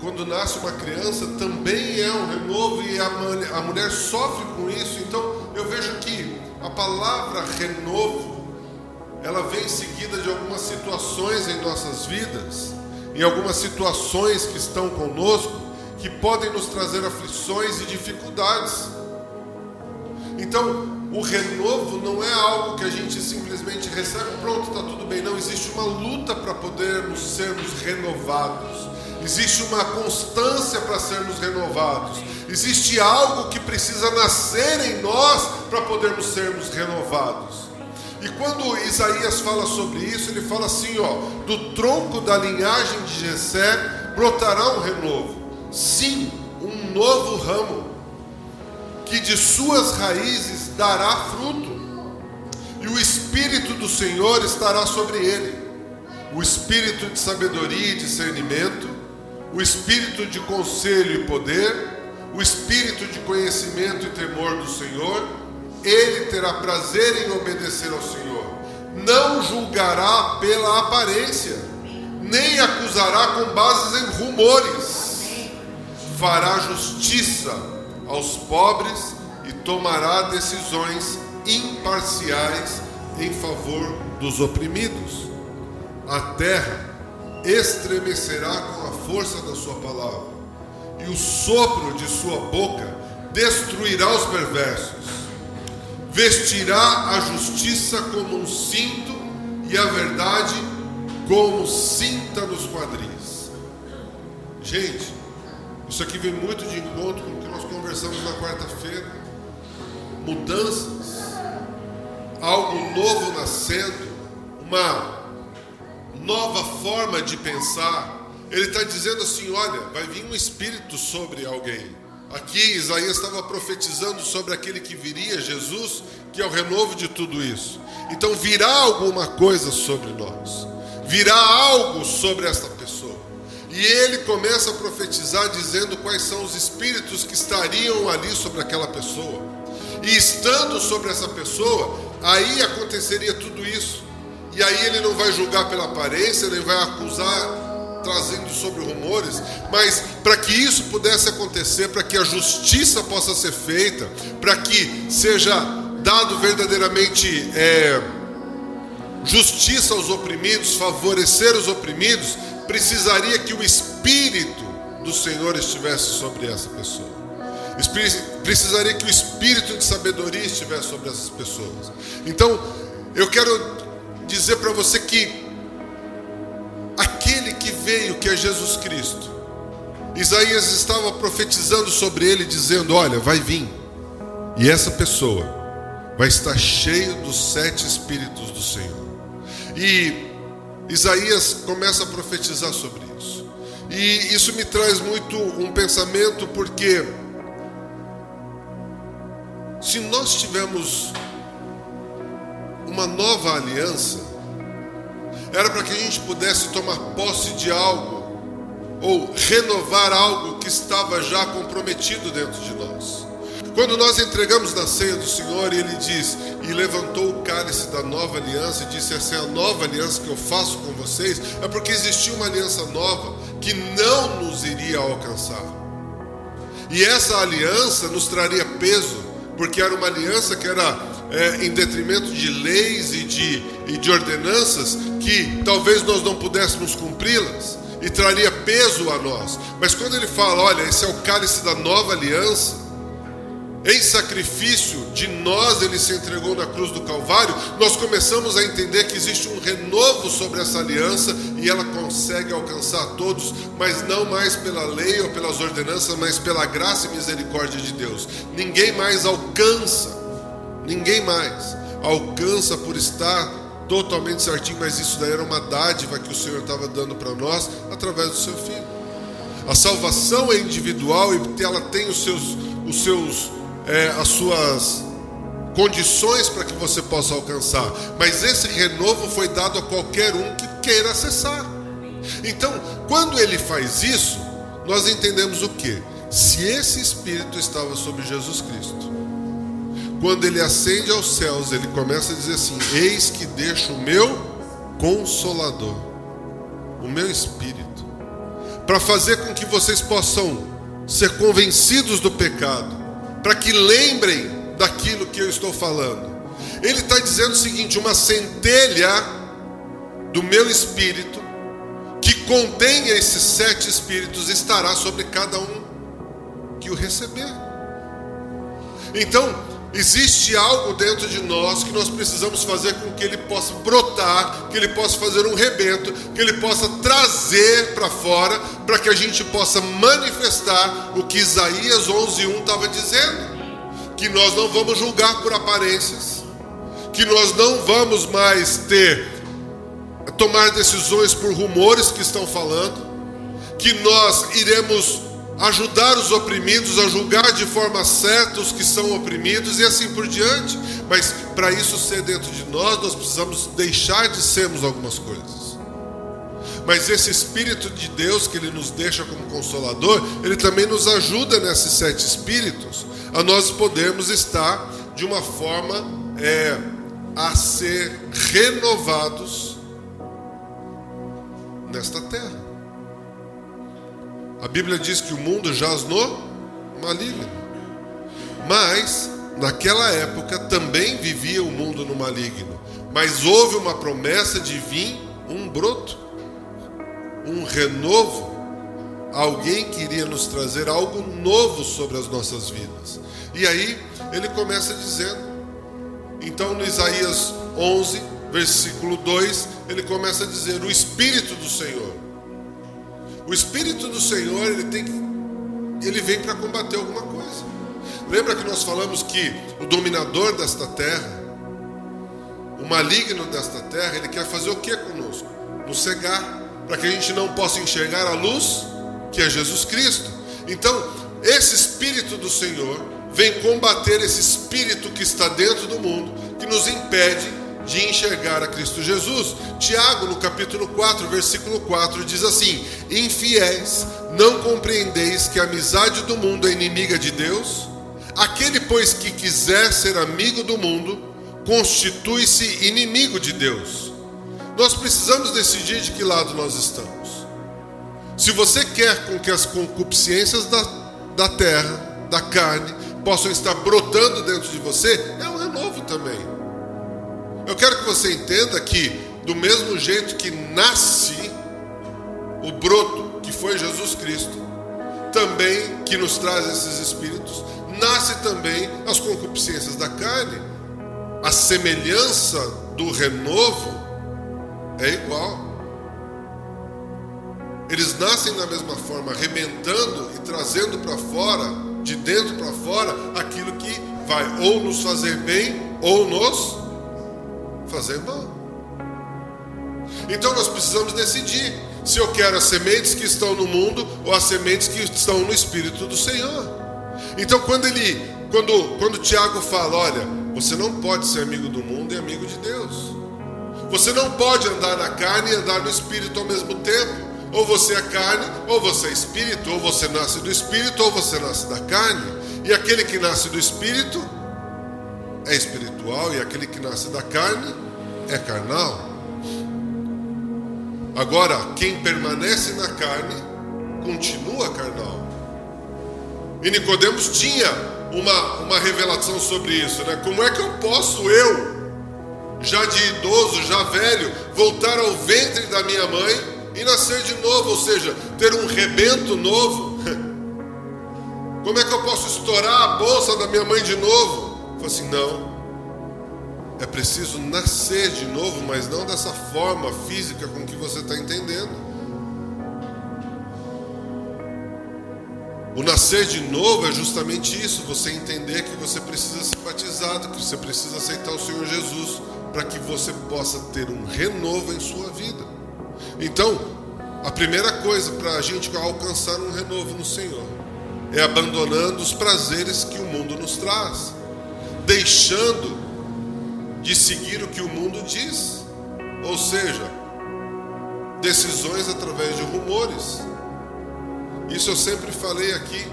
Quando nasce uma criança, também é um renovo, e a mulher sofre com isso. Então eu vejo que a palavra renovo, ela vem seguida de algumas situações em nossas vidas, em algumas situações que estão conosco, que podem nos trazer aflições e dificuldades. Então, o renovo não é algo que a gente simplesmente recebe, pronto, está tudo bem. Não, existe uma luta para podermos sermos renovados. Existe uma constância para sermos renovados. Existe algo que precisa nascer em nós para podermos sermos renovados. E quando Isaías fala sobre isso, ele fala assim, do tronco da linhagem de Jessé brotará um renovo. Sim, um novo ramo, que de suas raízes dará fruto. E o Espírito do Senhor estará sobre ele. O Espírito de sabedoria e discernimento, o Espírito de conselho e poder, o Espírito de conhecimento e temor do Senhor. Ele terá prazer em obedecer ao Senhor. Não julgará pela aparência, nem acusará com bases em rumores. Fará justiça aos pobres e tomará decisões imparciais em favor dos oprimidos. A terra estremecerá com a força da sua palavra, e o sopro de sua boca destruirá os perversos. Vestirá a justiça como um cinto e a verdade como cinta nos quadris. Gente, isso aqui vem muito de encontro com o que nós conversamos na quarta-feira. Mudanças, algo novo nascendo, uma nova forma de pensar. Ele está dizendo assim, olha, vai vir um espírito sobre alguém. Aqui Isaías estava profetizando sobre aquele que viria, Jesus, que é o renovo de tudo isso. Então virá alguma coisa sobre nós, virá algo sobre esta pessoa. E ele começa a profetizar dizendo quais são os espíritos que estariam ali sobre aquela pessoa. E estando sobre essa pessoa, aí aconteceria tudo isso. E aí ele não vai julgar pela aparência, ele vai acusar trazendo sobre rumores, mas para que isso pudesse acontecer, para que a justiça possa ser feita, para que seja dado verdadeiramente justiça aos oprimidos, favorecer os oprimidos, precisaria que o Espírito do Senhor estivesse sobre essa pessoa. Precisaria que o Espírito de sabedoria estivesse sobre essas pessoas. Então, eu quero dizer para você que aquele que veio, que é Jesus Cristo, Isaías estava profetizando sobre ele, dizendo, olha, vai vir, e essa pessoa vai estar cheio dos 7 Espíritos do Senhor. E Isaías começa a profetizar sobre isso. E isso me traz muito um pensamento, porque se nós tivermos uma nova aliança, era para que a gente pudesse tomar posse de algo, ou renovar algo que estava já comprometido dentro de nós. Quando nós entregamos na ceia do Senhor, e Ele diz, e levantou o cálice da nova aliança, e disse, essa é a nova aliança que eu faço com vocês, é porque existia uma aliança nova que não nos iria alcançar. E essa aliança nos traria peso, porque era uma aliança que era em detrimento de leis e de ordenanças que talvez nós não pudéssemos cumpri-las, e traria peso a nós. Mas quando Ele fala, olha, esse é o cálice da nova aliança, em sacrifício de nós Ele se entregou na cruz do Calvário, nós começamos a entender que existe um renovo sobre essa aliança, e ela consegue alcançar a todos, mas não mais pela lei ou pelas ordenanças, mas pela graça e misericórdia de Deus. Ninguém mais alcança por estar totalmente certinho, mas isso daí era uma dádiva que o Senhor estava dando para nós através do seu Filho. A salvação é individual e ela tem as suas condições para que você possa alcançar, mas esse renovo foi dado a qualquer um que queira acessar. Então, quando Ele faz isso, nós entendemos o quê? Se esse Espírito estava sobre Jesus Cristo, quando Ele ascende aos céus, Ele começa a dizer assim, eis que deixo o meu Consolador, o meu Espírito, para fazer com que vocês possam ser convencidos do pecado, para que lembrem daquilo que eu estou falando. Ele está dizendo o seguinte, uma centelha do meu Espírito, que contém esses 7 Espíritos, estará sobre cada um que o receber. Então, existe algo dentro de nós que nós precisamos fazer com que ele possa brotar, que ele possa fazer um rebento, que ele possa trazer para fora, para que a gente possa manifestar o que Isaías 11:1 estava dizendo, que nós não vamos julgar por aparências, que nós não vamos mais tomar decisões por rumores que estão falando, que nós iremos ajudar os oprimidos, a julgar de forma certa os que são oprimidos e assim por diante. Mas para isso ser dentro de nós precisamos deixar de sermos algumas coisas. Mas esse Espírito de Deus que Ele nos deixa como Consolador, Ele também nos ajuda nesses 7 Espíritos a nós podermos estar de uma forma a ser renovados nesta terra. A Bíblia diz que o mundo jaz no maligno. Mas, naquela época, também vivia o mundo no maligno. Mas houve uma promessa de vir um broto, um renovo. Alguém queria nos trazer algo novo sobre as nossas vidas. E aí, ele começa dizendo. Então, no Isaías 11, versículo 2, ele começa a dizer, o Espírito do Senhor. O Espírito do Senhor, ele vem para combater alguma coisa. Lembra que nós falamos que o dominador desta terra, o maligno desta terra, ele quer fazer o que conosco? Nos cegar, para que a gente não possa enxergar a luz, que é Jesus Cristo. Então, esse Espírito do Senhor vem combater esse espírito que está dentro do mundo, que nos impede de enxergar a Cristo Jesus. Tiago, no capítulo 4, versículo 4, diz assim: infiéis, não compreendeis que a amizade do mundo é inimiga de Deus? Aquele, pois, que quiser ser amigo do mundo, constitui-se inimigo de Deus. Nós precisamos decidir de que lado nós estamos. Se você quer com que as concupiscências da terra, da carne, possam estar brotando dentro de você, é um renovo também. Eu quero que você entenda que, do mesmo jeito que nasce o broto, que foi Jesus Cristo, também que nos traz esses espíritos, nasce também as concupiscências da carne. A semelhança do renovo é igual. Eles nascem da mesma forma, arrebentando e trazendo para fora, de dentro para fora, aquilo que vai ou nos fazer bem ou nos fazer mal. Então nós precisamos decidir se eu quero as sementes que estão no mundo ou as sementes que estão no Espírito do Senhor. Então quando Tiago fala, olha, você não pode ser amigo do mundo e amigo de Deus. Você não pode andar na carne e andar no Espírito ao mesmo tempo. Ou você é carne, ou você é Espírito, ou você nasce do Espírito, ou você nasce da carne. E aquele que nasce do Espírito é espiritual, e aquele que nasce da carne é carnal. Agora, quem permanece na carne continua carnal. E Nicodemos tinha uma revelação sobre isso, né? Como é que eu posso, já de idoso, já velho, voltar ao ventre da minha mãe e nascer de novo, ou seja, ter um rebento novo? Como é que eu posso estourar a bolsa da minha mãe de novo? Eu falei assim, não. É preciso nascer de novo, mas não dessa forma física com que você está entendendo. O nascer de novo é justamente isso, você entender que você precisa ser batizado, que você precisa aceitar o Senhor Jesus, para que você possa ter um renovo em sua vida. Então, a primeira coisa para a gente alcançar um renovo no Senhor é abandonando os prazeres que o mundo nos traz, deixando de seguir o que o mundo diz, ou seja, decisões através de rumores. Isso eu sempre falei aqui,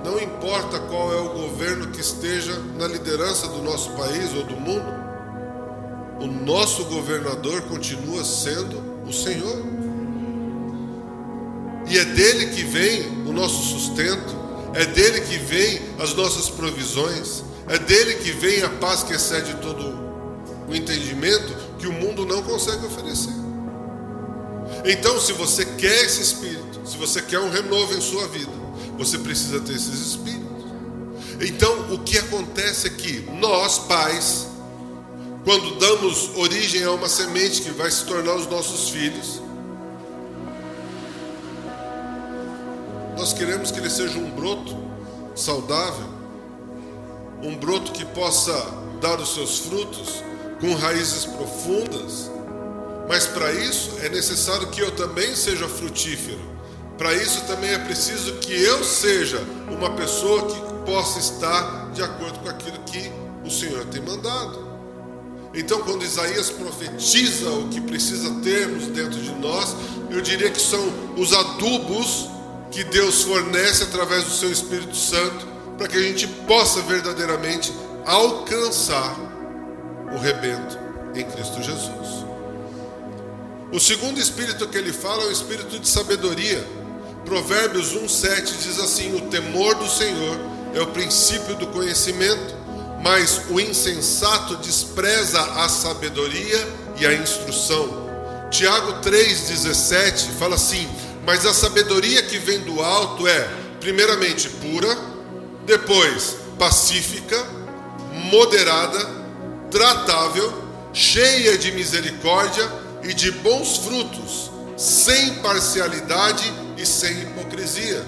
não importa qual é o governo que esteja na liderança do nosso país ou do mundo, o nosso governador continua sendo o Senhor. E é dele que vem o nosso sustento, é dele que vem as nossas provisões, é dele que vem a paz que excede todo o entendimento que o mundo não consegue oferecer. Então, se você quer esse espírito, se você quer um renovo em sua vida, você precisa ter esses espíritos. Então, o que acontece é que nós, pais, quando damos origem a uma semente que vai se tornar os nossos filhos, nós queremos que ele seja um broto saudável, um broto que possa dar os seus frutos com raízes profundas. Mas para isso é necessário que eu também seja frutífero. Para isso também é preciso que eu seja uma pessoa que possa estar de acordo com aquilo que o Senhor tem mandado. Então, quando Isaías profetiza o que precisa termos dentro de nós, eu diria que são os adubos que Deus fornece através do seu Espírito Santo, para que a gente possa verdadeiramente alcançar o rebento em Cristo Jesus. O segundo espírito que ele fala é o espírito de sabedoria. Provérbios 1:7 diz assim: o temor do Senhor é o princípio do conhecimento, mas o insensato despreza a sabedoria e a instrução. Tiago 3:17 fala assim: mas a sabedoria que vem do alto é, primeiramente, pura, depois pacífica, moderada, tratável, cheia de misericórdia e de bons frutos, sem parcialidade e sem hipocrisia.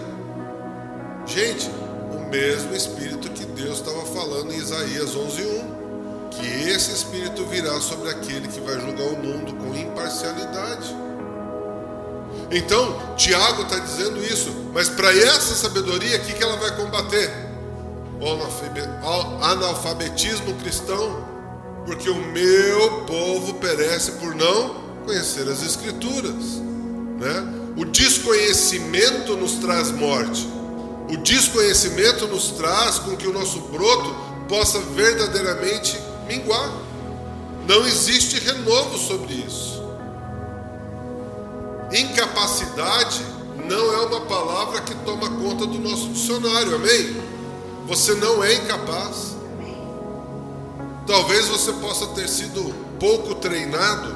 Gente, o mesmo Espírito que Deus estava falando em Isaías 11:1, que esse Espírito virá sobre aquele que vai julgar o mundo com imparcialidade. Então, Tiago está dizendo isso, mas para essa sabedoria, o que ela vai combater? O analfabetismo cristão, porque o meu povo perece por não conhecer as Escrituras, né? O desconhecimento nos traz morte. O desconhecimento nos traz com que o nosso broto possa verdadeiramente minguar. Não existe renovo sobre isso. Incapacidade não é uma palavra que toma conta do nosso dicionário, amém? Você não é incapaz. Talvez você possa ter sido pouco treinado,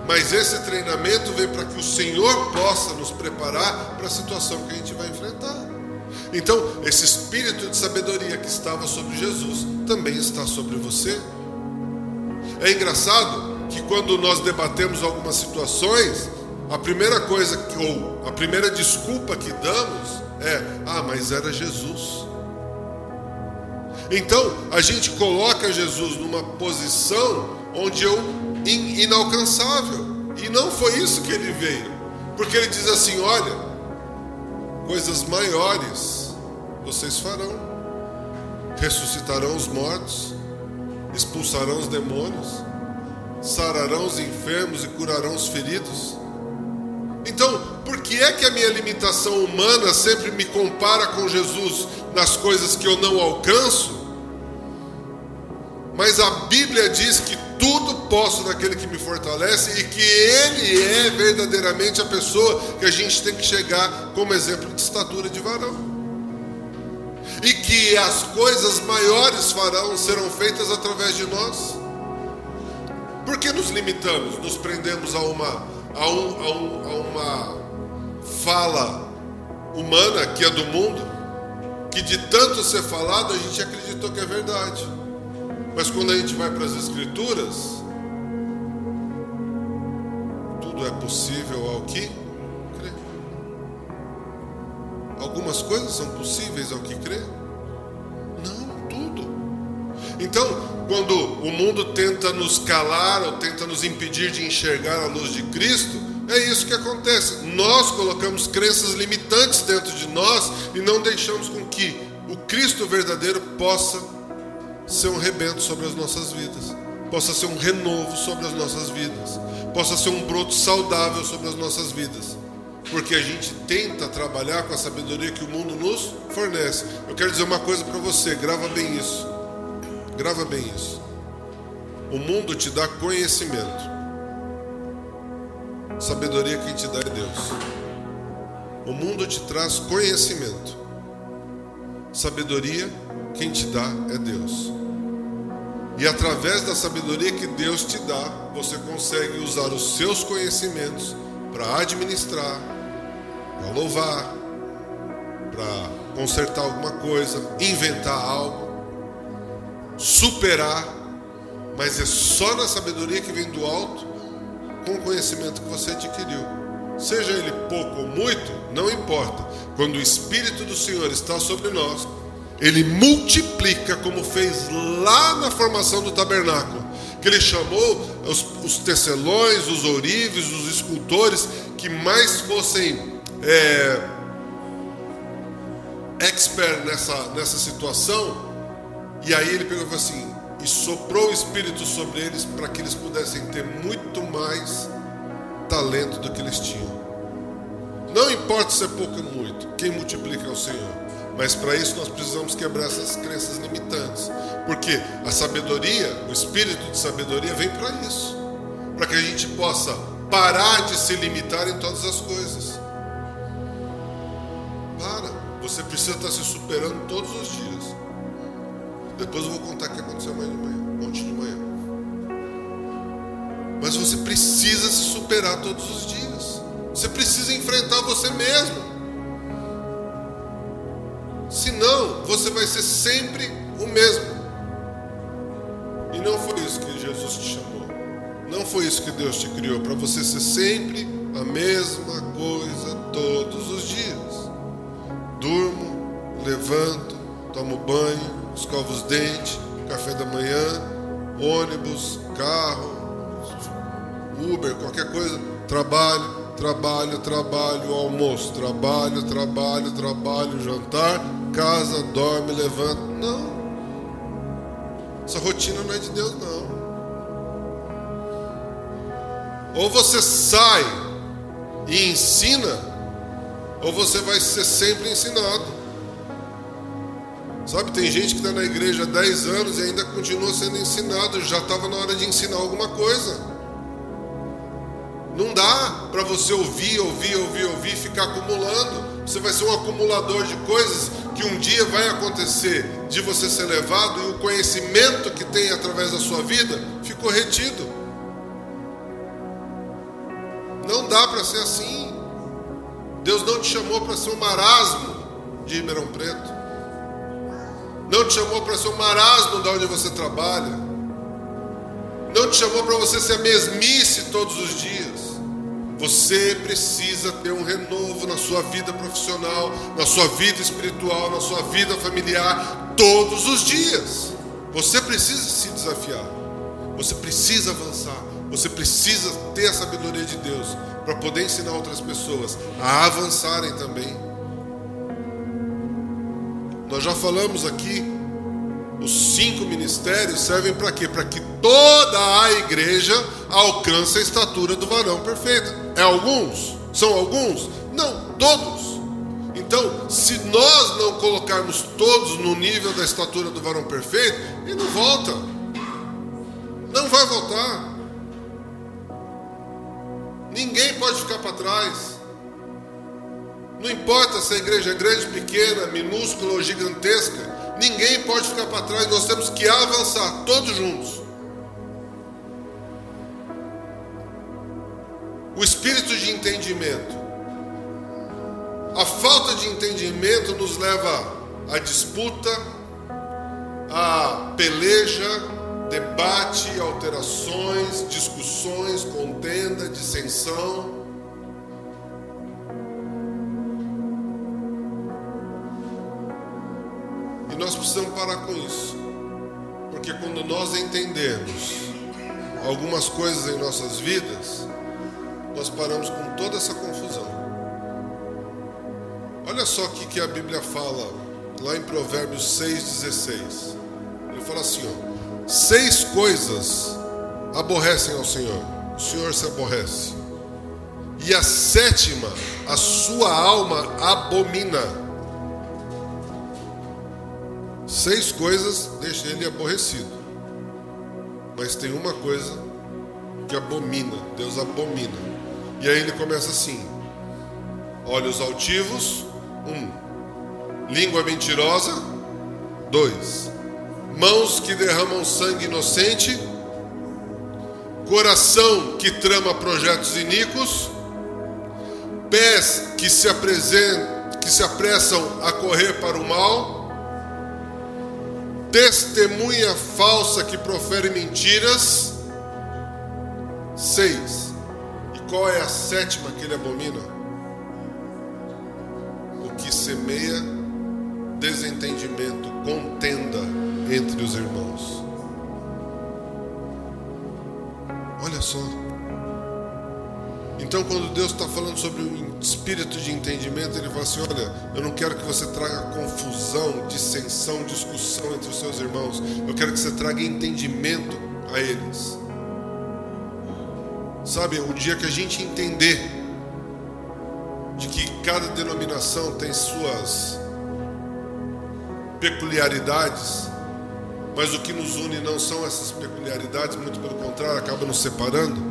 mas esse treinamento vem para que o Senhor possa nos preparar para a situação que a gente vai enfrentar. Então, esse espírito de sabedoria que estava sobre Jesus também está sobre você. É engraçado que quando nós debatemos algumas situações, a primeira coisa ou a primeira desculpa que damos é: mas era Jesus. Então a gente coloca Jesus numa posição onde inalcançável, e não foi isso que ele veio, porque ele diz assim: olha, coisas maiores vocês farão, ressuscitarão os mortos, expulsarão os demônios, sararão os enfermos e curarão os feridos. Então, por que é que a minha limitação humana sempre me compara com Jesus nas coisas que eu não alcanço? Mas a Bíblia diz que tudo posso naquele que me fortalece e que Ele é verdadeiramente a pessoa que a gente tem que chegar como exemplo de estatura de varão. E que as coisas maiores serão feitas através de nós. Por que nos limitamos? Nos prendemos a uma fala humana que é do mundo, que de tanto ser falado a gente acreditou que é verdade. Mas quando a gente vai para as Escrituras, tudo é possível ao que crê. Algumas coisas são possíveis ao que crê? Não, tudo. Então, quando o mundo tenta nos calar ou tenta nos impedir de enxergar a luz de Cristo, é isso que acontece. Nós colocamos crenças limitantes dentro de nós e não deixamos com que o Cristo verdadeiro possa ser um rebento sobre as nossas vidas, possa ser um renovo sobre as nossas vidas, possa ser um broto saudável sobre as nossas vidas, porque a gente tenta trabalhar com a sabedoria que o mundo nos fornece. Eu quero dizer uma coisa para você, grava bem isso. Grava bem isso. O mundo te dá conhecimento. Sabedoria quem te dá é Deus. O mundo te traz conhecimento. Sabedoria quem te dá é Deus. E através da sabedoria que Deus te dá, você consegue usar os seus conhecimentos para administrar, para louvar, para consertar alguma coisa, inventar algo, superar. Mas é só na sabedoria que vem do alto, com o conhecimento que você adquiriu. Seja ele pouco ou muito, não importa. Quando o Espírito do Senhor está sobre nós, Ele multiplica, como fez lá na formação do tabernáculo, que Ele chamou os tecelões, os ourives, os escultores que mais fossem expert nessa situação. E aí Ele pegou e falou assim, e soprou o Espírito sobre eles para que eles pudessem ter muito mais talento do que eles tinham. Não importa se é pouco ou muito, quem multiplica é o Senhor. Mas para isso nós precisamos quebrar essas crenças limitantes. Porque a sabedoria, o espírito de sabedoria vem para isso. Para que a gente possa parar de se limitar em todas as coisas. Você precisa estar se superando todos os dias. Depois eu vou contar o que aconteceu amanhã de manhã, ontem de manhã. Mas você precisa se superar todos os dias. Você precisa enfrentar você mesmo. Senão, você vai ser sempre o mesmo. E não foi isso que Jesus te chamou. Não foi isso que Deus te criou, para você ser sempre a mesma coisa todos os dias. Durmo, levanto, tomo banho, escovo os dentes, café da manhã, ônibus, carro, Uber, qualquer coisa, trabalho, almoço, trabalho, jantar, casa, dorme, levanta. Não. Essa rotina não é de Deus, não. Ou você sai e ensina, ou você vai ser sempre ensinado. Sabe, tem gente que está na igreja há 10 anos e ainda continua sendo ensinado. Já estava na hora de ensinar alguma coisa. Não dá para você ouvir e ficar acumulando. Você vai ser um acumulador de coisas que um dia vai acontecer de você ser levado e o conhecimento que tem através da sua vida ficou retido. Não dá para ser assim. Deus não te chamou para ser um marasmo de Ribeirão Preto. Não te chamou para ser um marasmo de onde você trabalha. Não te chamou para você ser a mesmice todos os dias. Você precisa ter um renovo na sua vida profissional, na sua vida espiritual, na sua vida familiar, todos os dias. Você precisa se desafiar. Você precisa avançar. Você precisa ter a sabedoria de Deus para poder ensinar outras pessoas a avançarem também. Nós já falamos aqui, os 5 ministérios servem para quê? Para que toda a igreja alcance a estatura do varão perfeito. É alguns? São alguns? Não, todos. Então, se nós não colocarmos todos no nível da estatura do varão perfeito, ele não volta. Não vai voltar. Ninguém pode ficar para trás. Não importa se a igreja é grande, pequena, minúscula ou gigantesca, ninguém pode ficar para trás. Nós temos que avançar, todos juntos. O espírito de entendimento. A falta de entendimento nos leva à disputa, à peleja, debate, alterações, discussões, contenda, dissensão. E nós precisamos parar com isso. Porque quando nós entendermos algumas coisas em nossas vidas, nós paramos com toda essa confusão. Olha só o que a Bíblia fala lá em Provérbios 6,16. Ele fala assim, ó: 6 coisas aborrecem ao Senhor, o Senhor se aborrece, e a 7ª a sua alma abomina. 6 coisas deixam ele aborrecido, mas tem uma coisa que abomina, Deus abomina. E aí ele começa assim: olhos altivos, 1. Língua mentirosa, 2. Mãos que derramam sangue inocente, coração que trama projetos iníquos, pés que se apressam a correr para o mal, testemunha falsa que profere mentiras. 6. E qual é a 7ª que ele abomina? O que semeia desentendimento, contenda entre os irmãos. Olha só. Então, quando Deus está falando sobre o espírito de entendimento, Ele fala assim: olha, eu não quero que você traga confusão, dissensão, discussão entre os seus irmãos. Eu quero que você traga entendimento a eles. Sabe, o dia que a gente entender de que cada denominação tem suas peculiaridades, mas o que nos une não são essas peculiaridades, muito pelo contrário, acaba nos separando,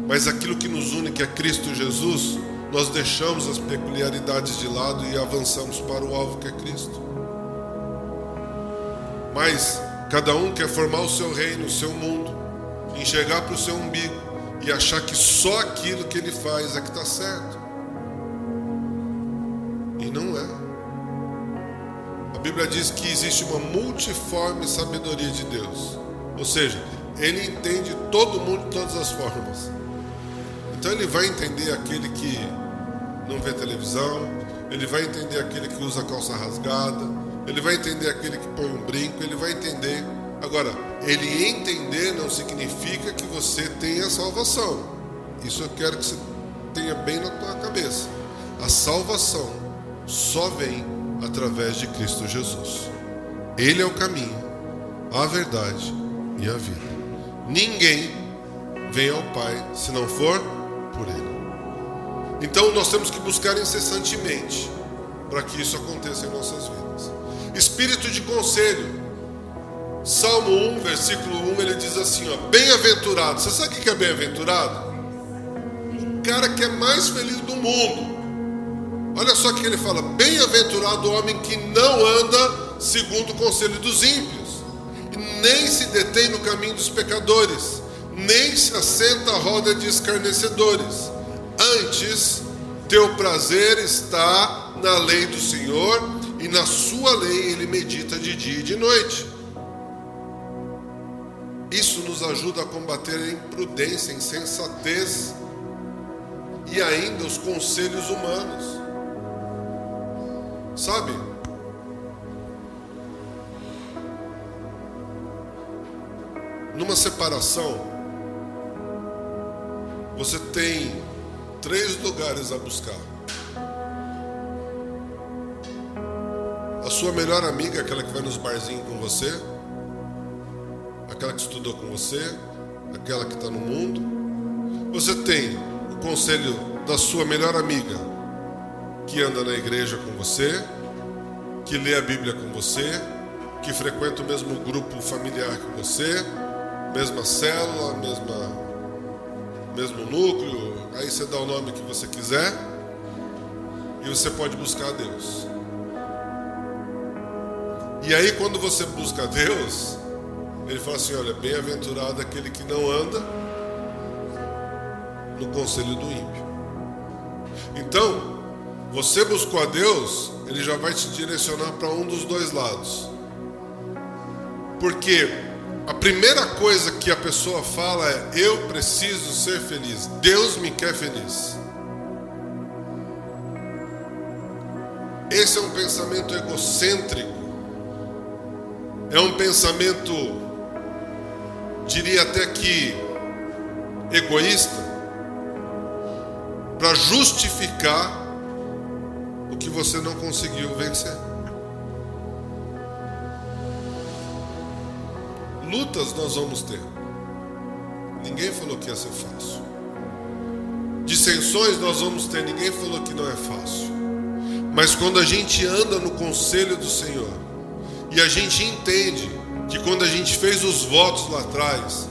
mas aquilo que nos une, que é Cristo Jesus, nós deixamos as peculiaridades de lado e avançamos para o alvo, que é Cristo. Mas cada um quer formar o seu reino, o seu mundo, enxergar para o seu umbigo e achar que só aquilo que ele faz é que está certo. E não é. A Bíblia diz que existe uma multiforme sabedoria de Deus. Ou seja, Ele entende todo mundo de todas as formas. Então Ele vai entender aquele que não vê televisão, Ele vai entender aquele que usa calça rasgada, Ele vai entender aquele que põe um brinco, Ele vai entender. Agora, Ele entender não significa que você tenha salvação. Isso eu quero que você tenha bem na tua cabeça. A salvação só vem através de Cristo Jesus. Ele é o caminho, a verdade e a vida. Ninguém vem ao Pai se não for por Ele. Então nós temos que buscar incessantemente para que isso aconteça em nossas vidas. Espírito de conselho. Salmo 1, versículo 1, ele diz assim, ó: bem-aventurado. Você sabe o que é bem-aventurado? O cara que é mais feliz do mundo. Olha só o que ele fala: bem-aventurado o homem que não anda segundo o conselho dos ímpios, nem se detém no caminho dos pecadores, nem se assenta à roda de escarnecedores. Antes, teu prazer está na lei do Senhor, e na sua lei ele medita de dia e de noite. Isso nos ajuda a combater a imprudência, a insensatez e ainda os conselhos humanos. Sabe? Numa separação, você tem 3 lugares a buscar. A sua melhor amiga, aquela que vai nos barzinhos com você, aquela que estudou com você, aquela que está no mundo. Você tem o conselho da sua melhor amiga, que anda na igreja com você, que lê a Bíblia com você, que frequenta o mesmo grupo familiar que você, mesma célula, mesmo núcleo, aí você dá o nome que você quiser, e você pode buscar a Deus. E aí quando você busca a Deus, ele fala assim, olha, bem-aventurado aquele que não anda no conselho do ímpio. Então, você buscou a Deus, ele já vai te direcionar para um dos dois lados. Porque a primeira coisa que a pessoa fala é, eu preciso ser feliz, Deus me quer feliz. Esse é um pensamento egocêntrico, é um pensamento, diria até que egoísta, para justificar o que você não conseguiu vencer. Lutas nós vamos ter. Ninguém falou que ia ser fácil. Dissensões nós vamos ter. Ninguém falou que não é fácil. Mas quando a gente anda no conselho do Senhor e a gente entende que quando a gente fez os votos lá atrás,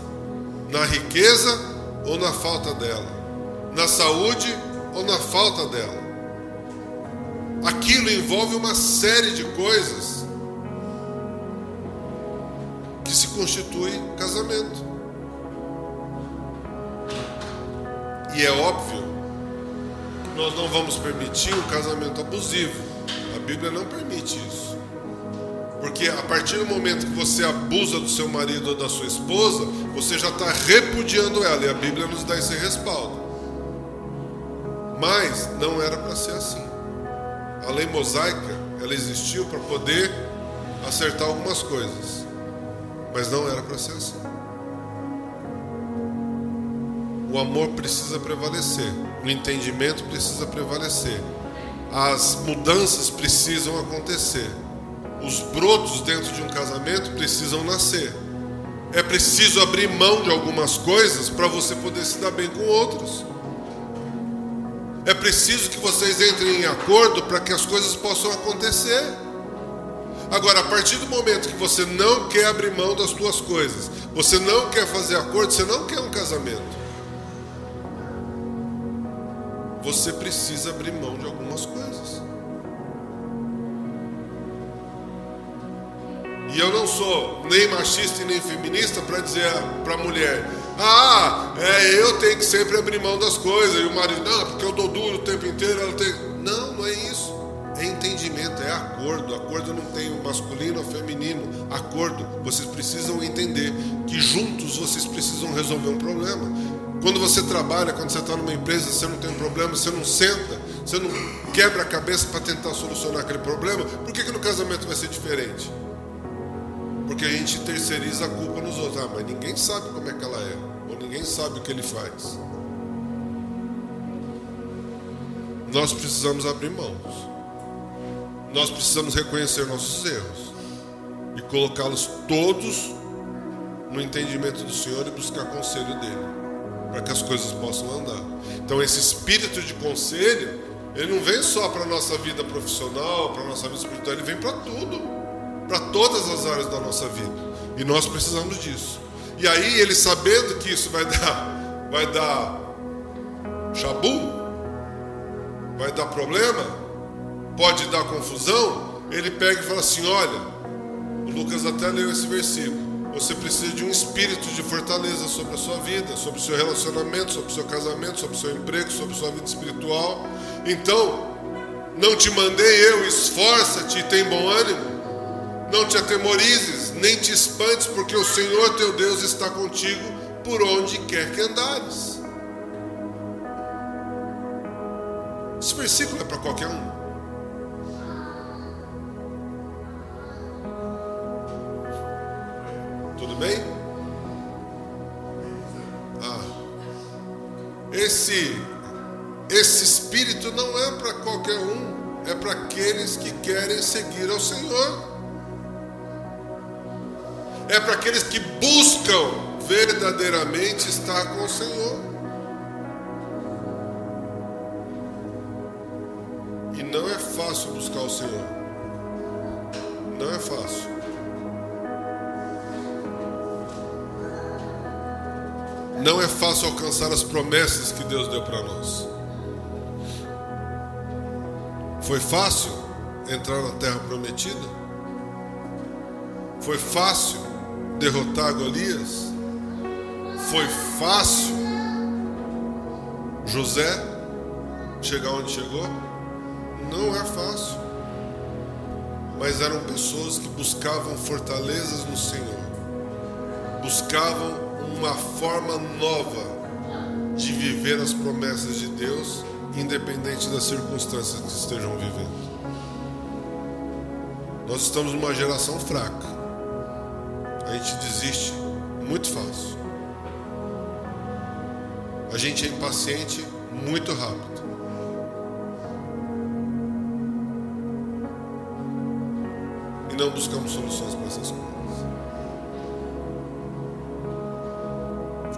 na riqueza ou na falta dela, na saúde ou na falta dela, aquilo envolve uma série de coisas que se constitui casamento. E é óbvio que nós não vamos permitir um casamento abusivo. A Bíblia não permite isso. Porque a partir do momento que você abusa do seu marido ou da sua esposa, você já está repudiando ela, e a Bíblia nos dá esse respaldo. Mas não era para ser assim. A lei mosaica, ela existiu para poder acertar algumas coisas, mas não era para ser assim. O amor precisa prevalecer, o entendimento precisa prevalecer, as mudanças precisam acontecer, os brotos dentro de um casamento precisam nascer. É preciso abrir mão de algumas coisas para você poder se dar bem com outros. É preciso que vocês entrem em acordo para que as coisas possam acontecer. Agora, a partir do momento que você não quer abrir mão das suas coisas, você não quer fazer acordo, você não quer um casamento, você precisa abrir mão de algumas coisas. E eu não sou nem machista e nem feminista para dizer para a mulher, eu tenho que sempre abrir mão das coisas, e o marido, não, porque eu dou duro o tempo inteiro, ela tem... Não é isso. É entendimento, é acordo. Acordo não tem o masculino ou feminino. Acordo, vocês precisam entender que juntos vocês precisam resolver um problema. Quando você trabalha, quando você está numa empresa, você não tem um problema, você não senta, você não quebra a cabeça para tentar solucionar aquele problema. Por que no casamento vai ser diferente? Porque a gente terceiriza a culpa nos outros. Mas ninguém sabe como é que ela é, ou ninguém sabe o que ele faz. Nós precisamos abrir mãos. Nós precisamos reconhecer nossos erros e colocá-los todos no entendimento do Senhor e buscar conselho dele, para que as coisas possam andar. Então esse espírito de conselho, ele não vem só para a nossa vida profissional, para a nossa vida espiritual, ele vem para tudo, para todas as áreas da nossa vida. E nós precisamos disso. E aí ele, sabendo que isso vai dar chabu, vai dar problema, pode dar confusão, ele pega e fala assim, olha, o Lucas até leu esse versículo, você precisa de um espírito de fortaleza sobre a sua vida, sobre o seu relacionamento, sobre o seu casamento, sobre o seu emprego, sobre a sua vida espiritual. Então, não te mandei eu, esforça-te e tem bom ânimo. Não te atemorizes, nem te espantes, porque o Senhor teu Deus está contigo por onde quer que andares. Esse versículo é para qualquer um. Tudo bem? Esse espírito não é para qualquer um, é para aqueles que querem seguir ao Senhor. É para aqueles que buscam verdadeiramente estar com o Senhor. fácil buscar o Senhor. Não é fácil. Não é fácil alcançar as promessas que Deus deu para nós. Foi fácil entrar na terra prometida? Foi fácil derrotar Golias? Foi fácil José chegar onde chegou? Não é fácil. Mas eram pessoas que buscavam fortalezas no Senhor. Buscavam uma forma nova de viver as promessas de Deus, independente das circunstâncias que estejam vivendo. Nós estamos numa geração fraca. A gente desiste muito fácil. A gente é impaciente muito rápido. E não buscamos soluções para essas coisas.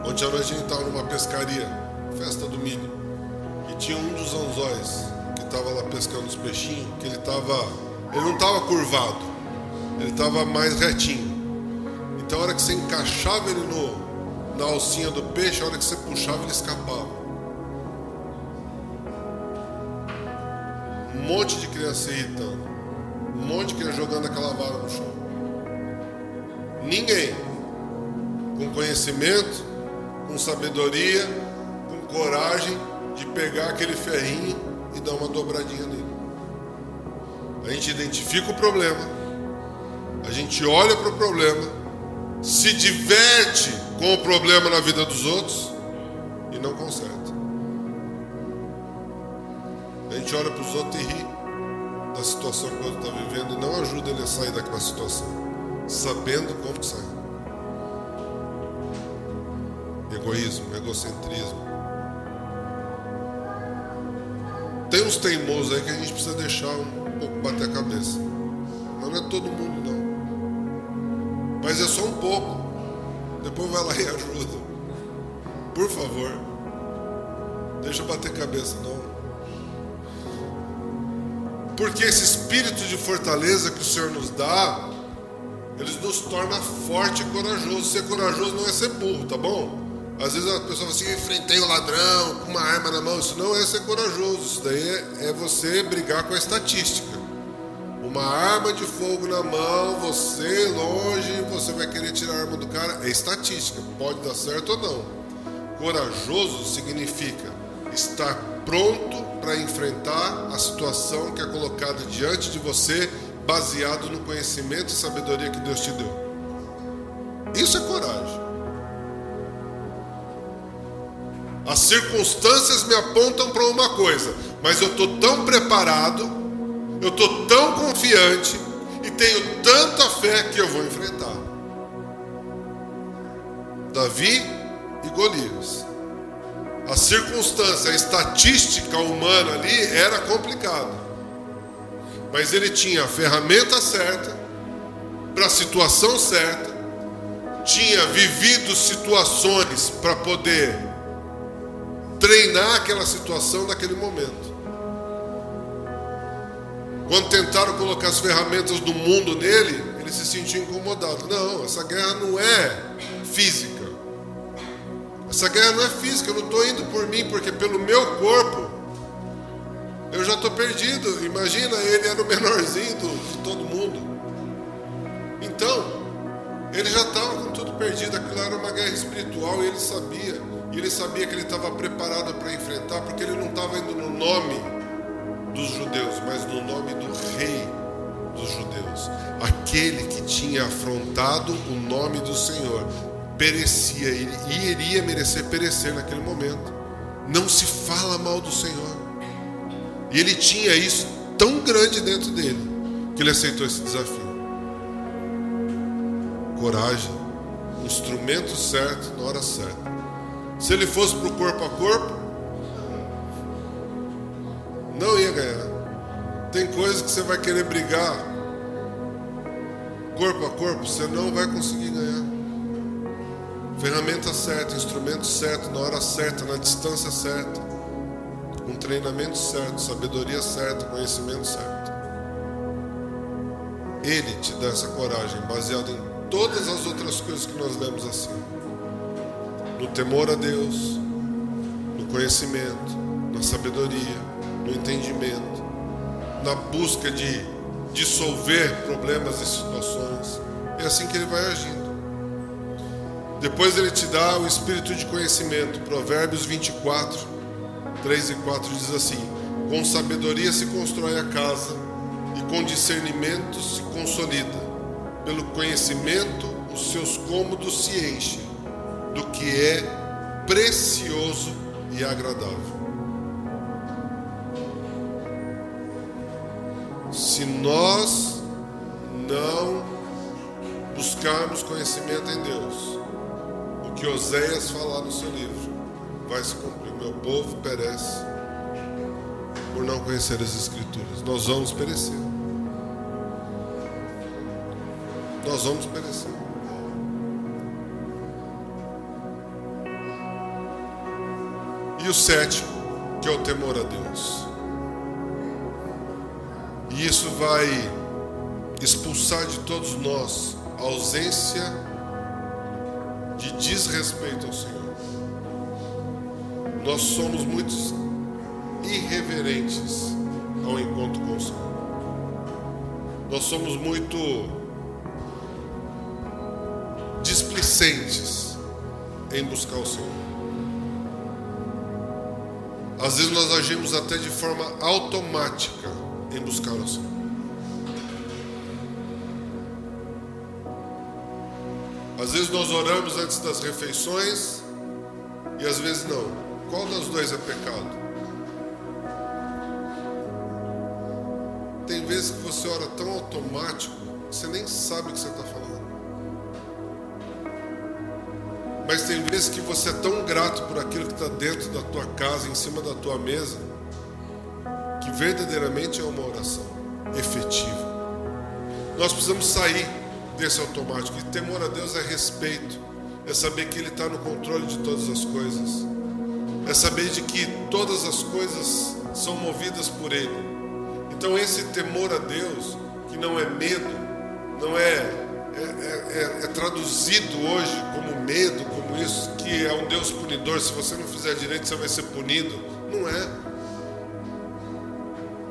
Ontem à noite a gente estava numa pescaria, festa do milho, e tinha um dos anzóis que estava lá pescando os peixinhos, que ele não estava curvado, ele estava mais retinho. Então a hora que você encaixava ele na alcinha do peixe, a hora que você puxava ele escapava. Um monte de criança se irritando, um monte de criança jogando aquela vara no chão. Ninguém com conhecimento, com sabedoria, com coragem de pegar aquele ferrinho e dar uma dobradinha nele. A gente identifica o problema, a gente olha para o problema, se diverte com o problema na vida dos outros e não conserta. A gente olha para os outros e ri da situação que o outro está vivendo e não ajuda ele a sair daquela situação, sabendo como sair. Egoísmo, egocentrismo. Tem uns teimosos aí que a gente precisa deixar um pouco bater a cabeça. Mas não é todo mundo, não. Mas é só um pouco. Depois vai lá e ajuda. Por favor. Deixa eu bater a cabeça, não. Porque esse espírito de fortaleza que o Senhor nos dá, ele nos torna forte e corajoso. Ser corajoso não é ser burro, tá bom? Às vezes a pessoa fala assim, eu enfrentei o ladrão com uma arma na mão. Isso não é ser corajoso, isso daí é você brigar com a estatística. Uma arma de fogo na mão, você longe, você vai querer tirar a arma do cara. É estatística, pode dar certo ou não. Corajoso significa estar pronto para enfrentar a situação que é colocada diante de você, baseado no conhecimento e sabedoria que Deus te deu. Isso é coragem. As circunstâncias me apontam para uma coisa, mas eu estou tão preparado, eu estou tão confiante e tenho tanta fé que eu vou enfrentar. Davi e Golias. A circunstância, a estatística humana ali era complicada, mas ele tinha a ferramenta certa, para a situação certa, tinha vivido situações para poder treinar aquela situação naquele momento. Quando tentaram colocar as ferramentas do mundo nele, ele se sentiu incomodado. Não, essa guerra não é física. Essa guerra não é física, eu não estou indo por mim, porque pelo meu corpo eu já estou perdido. Imagina, ele era o menorzinho de todo mundo. Então, ele já estava com tudo perdido. Aquilo era uma guerra espiritual e ele sabia. E ele sabia que ele estava preparado para enfrentar, porque ele não estava indo no nome dos judeus, mas no nome do rei dos judeus. Aquele que tinha afrontado o nome do Senhor perecia, ele iria merecer perecer naquele momento. Não se fala mal do Senhor. E ele tinha isso tão grande dentro dele, que ele aceitou esse desafio. Coragem, instrumento certo na hora certa. Se ele fosse para o corpo a corpo, não ia ganhar. Tem coisas que você vai querer brigar corpo a corpo, você não vai conseguir ganhar. Ferramenta certa, instrumento certo, na hora certa, na distância certa, com treinamento certo, sabedoria certa, conhecimento certo. Ele te dá essa coragem, baseado em todas as outras coisas que nós lemos assim. No temor a Deus, no conhecimento, na sabedoria, no entendimento, na busca de dissolver problemas e situações. É assim que ele vai agindo. Depois ele te dá o espírito de conhecimento. Provérbios 24, 3 e 4 diz assim: com sabedoria se constrói a casa, e com discernimento se consolida. Pelo conhecimento os seus cômodos se enchem do que é precioso e agradável. Se nós não buscarmos conhecimento em Deus, o que Oséias falar no seu livro vai se cumprir. Meu povo perece por não conhecer as Escrituras. Nós vamos perecer. Nós vamos perecer. E o sétimo, que é o temor a Deus. E isso vai expulsar de todos nós a ausência de desrespeito ao Senhor. Nós somos muito irreverentes ao encontro com o Senhor. Nós somos muito displicentes em buscar o Senhor. Às vezes nós agimos até de forma automática em buscar o Senhor. Às vezes nós oramos antes das refeições e às vezes não. Qual das duas é pecado? Tem vezes que você ora tão automático que você nem sabe o que você está falando. Mas tem vezes que você é tão grato por aquilo que está dentro da tua casa, em cima da tua mesa, que verdadeiramente é uma oração efetiva. Nós precisamos sair desse automático. E temor a Deus é respeito, é saber que Ele está no controle de todas as coisas, é saber de que todas as coisas são movidas por Ele. Então esse temor a Deus, que não é medo, não é traduzido hoje como medo, como isso, que é um Deus punidor, se você não fizer direito você vai ser punido. Não é.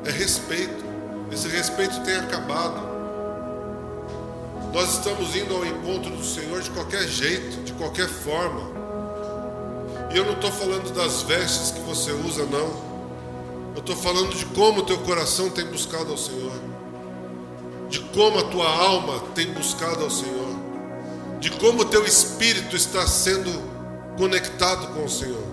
É respeito. Esse respeito tem acabado. Nós estamos indo ao encontro do Senhor de qualquer jeito, de qualquer forma. E eu não estou falando das vestes que você usa, não. Eu estou falando de como o teu coração tem buscado ao Senhor, de como a tua alma tem buscado ao Senhor, de como o teu espírito está sendo conectado com o Senhor.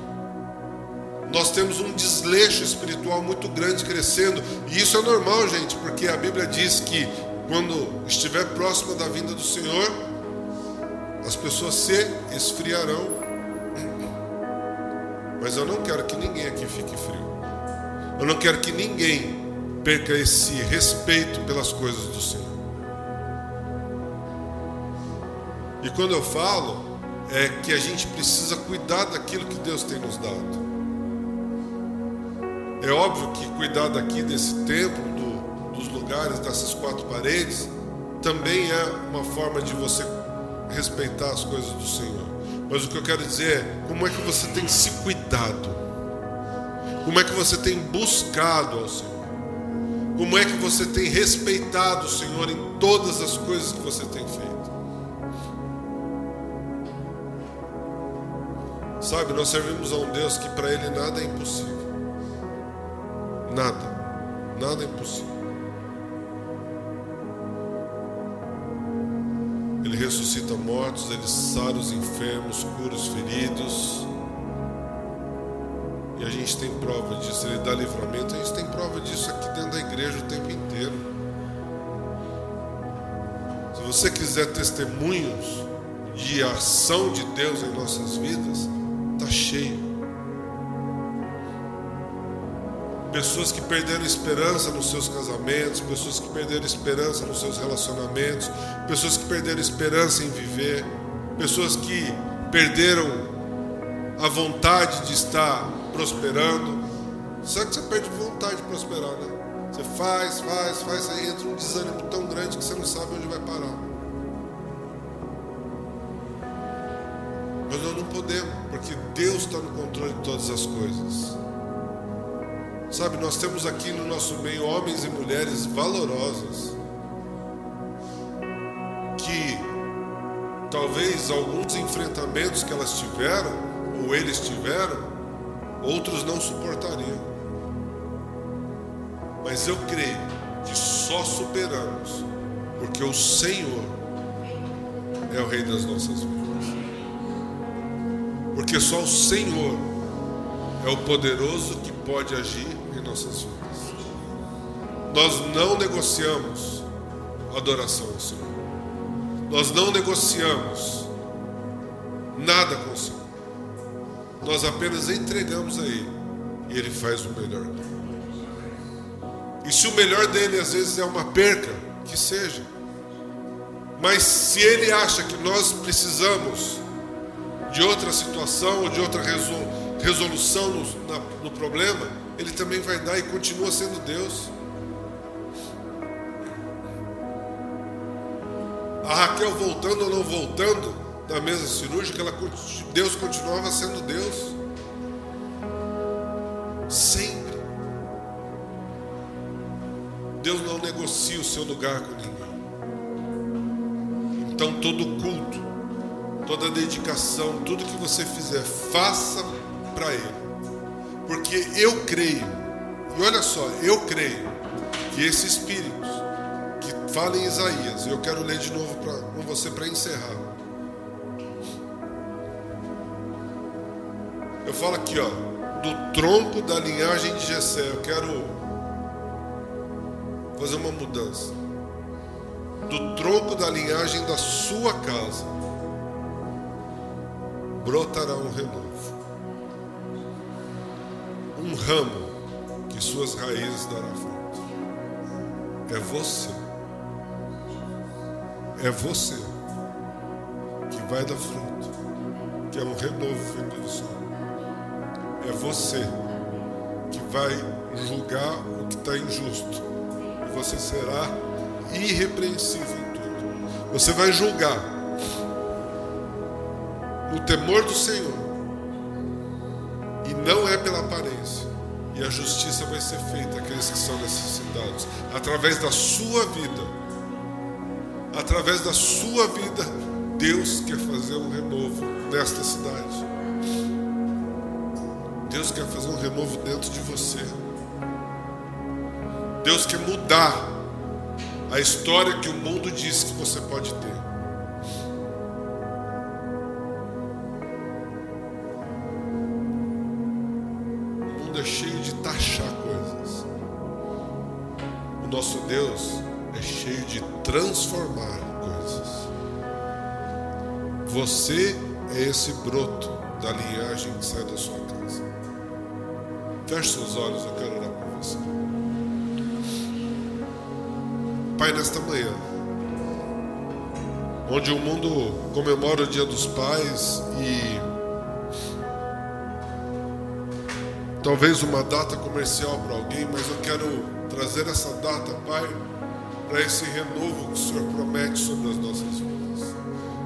Nós temos um desleixo espiritual muito grande crescendo, e isso é normal, gente, porque a Bíblia diz que quando estiver próxima da vinda do Senhor, as pessoas se esfriarão. Mas eu não quero que ninguém aqui fique frio. Eu não quero que ninguém perca esse respeito pelas coisas do Senhor. E quando eu falo, é que a gente precisa cuidar daquilo que Deus tem nos dado. É óbvio que cuidar daqui desse templo, dos lugares, dessas quatro paredes, também é uma forma de você respeitar as coisas do Senhor. Mas o que eu quero dizer é, como é que você tem se cuidado? Como é que você tem buscado ao Senhor? Como é que você tem respeitado o Senhor em todas as coisas que você tem feito? Sabe, nós servimos a um Deus que para Ele nada é impossível. Nada é impossível. Ele ressuscita mortos, Ele sara os enfermos, cura os feridos. E a gente tem prova disso. Ele dá livramento. A gente tem prova disso aqui dentro da igreja o tempo inteiro. Se você quiser testemunhos de ação de Deus em nossas vidas, está cheio. Pessoas que perderam esperança nos seus casamentos, pessoas que perderam esperança nos seus relacionamentos, pessoas que perderam esperança em viver, pessoas que perderam a vontade de estar prosperando. Sabe que você perde vontade de prosperar, né? Você faz, aí entra um desânimo tão grande que você não sabe nós não podemos, porque Deus está no controle de todas as coisas. Sabe, nós temos aqui no nosso meio homens e mulheres valorosos, que talvez alguns enfrentamentos que elas tiveram, ou eles tiveram, outros não suportariam. Mas eu creio que só superamos porque o Senhor é o Rei das nossas vidas. Porque só o Senhor é o poderoso que pode agir em nossas vidas. Nós não negociamos adoração ao Senhor. Nós não negociamos nada com o Senhor. Nós apenas entregamos a Ele e Ele faz o melhor dele. E se o melhor dele às vezes é uma perca, que seja. Mas se Ele acha que nós precisamos de outra situação ou de outra resolução no problema, Ele também vai dar e continua sendo Deus. A Raquel voltando ou não voltando da mesa cirúrgica, Deus continuava sendo Deus. Sempre. Deus não negocia o seu lugar com ninguém. Então todo culto, toda dedicação, tudo que você fizer, faça para Ele. Porque eu creio, e olha só, eu creio que esse Espírito que fala em Isaías, eu quero ler de novo com você para encerrar. Eu falo aqui, ó, do tronco da linhagem de Jessé. Eu quero fazer uma mudança. Do tronco da linhagem da sua casa brotará um renovo, um ramo que suas raízes dará fruto. É você. É você que vai dar fruto, que é um renovo vindo do Senhor. É você que vai julgar o que está injusto. E você será irrepreensível em tudo. Você vai julgar no temor do Senhor. E não é pela aparência. E a justiça vai ser feita àqueles que são necessitados. Através da sua vida. Através da sua vida, Deus quer fazer um renovo nesta cidade. Deus quer fazer um renovo dentro de você. Deus quer mudar a história que o mundo diz que você pode ter. O mundo é cheio de taxar coisas. O nosso Deus é cheio de transformar coisas. Você é esse broto da linhagem que sai da sua casa. Feche seus olhos, eu quero orar por você. Pai, nesta manhã, onde o mundo comemora o Dia dos Pais e talvez uma data comercial para alguém, mas eu quero trazer essa data, Pai, para esse renovo que o Senhor promete sobre as nossas vidas.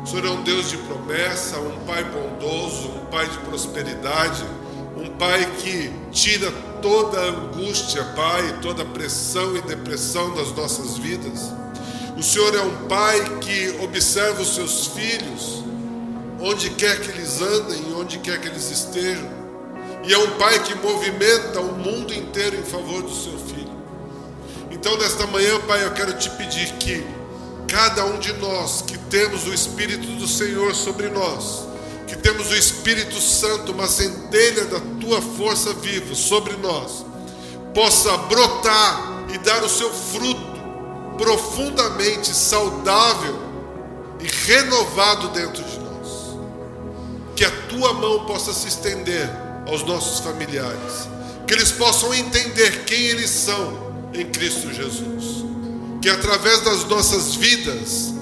O Senhor é um Deus de promessa, um Pai bondoso, um Pai de prosperidade, um Pai que tira toda a angústia, Pai, toda a pressão e depressão das nossas vidas. O Senhor é um Pai que observa os seus filhos, onde quer que eles andem, onde quer que eles estejam. E é um Pai que movimenta o mundo inteiro em favor do seu filho. Então, nesta manhã, Pai, eu quero te pedir que cada um de nós que temos o Espírito do Senhor sobre nós, que temos o Espírito Santo, uma centelha da tua força viva sobre nós, possa brotar e dar o seu fruto profundamente saudável e renovado dentro de nós. Que a tua mão possa se estender aos nossos familiares, que eles possam entender quem eles são em Cristo Jesus, que através das nossas vidas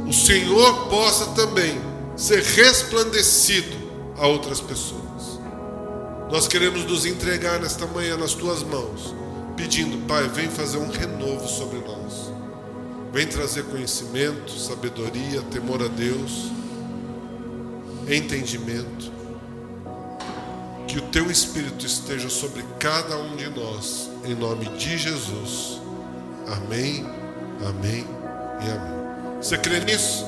o Senhor possa também ser resplandecido a outras pessoas. Nós queremos nos entregar nesta manhã nas tuas mãos, pedindo, Pai, vem fazer um renovo sobre nós, vem trazer conhecimento, sabedoria, temor a Deus, entendimento. Que o teu Espírito esteja sobre cada um de nós, em nome de Jesus. Amém, amém e amém. Você crê nisso?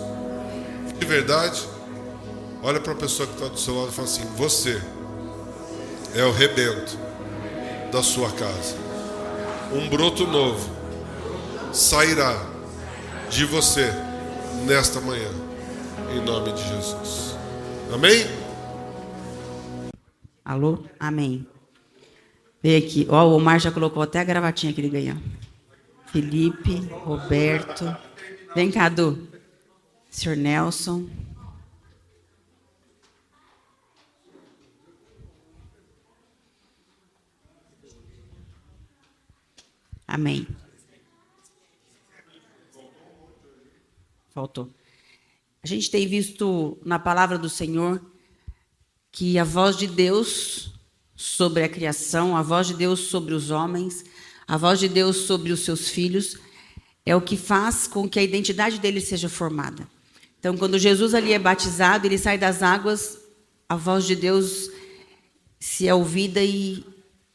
De verdade? Olha para a pessoa que está do seu lado e fala assim: você é o rebento da sua casa. Um broto novo sairá de você nesta manhã, em nome de Jesus. Amém? Alô? Amém. Vem aqui. Ó, o Omar já colocou até a gravatinha que ele ganhou. Felipe, Roberto. Vem cá, Du. Senhor Nelson. Amém. Faltou. A gente tem visto na palavra do Senhor que a voz de Deus sobre a criação, a voz de Deus sobre os homens, a voz de Deus sobre os seus filhos, é o que faz com que a identidade dele seja formada. Então, quando Jesus ali é batizado, ele sai das águas, a voz de Deus se é ouvida e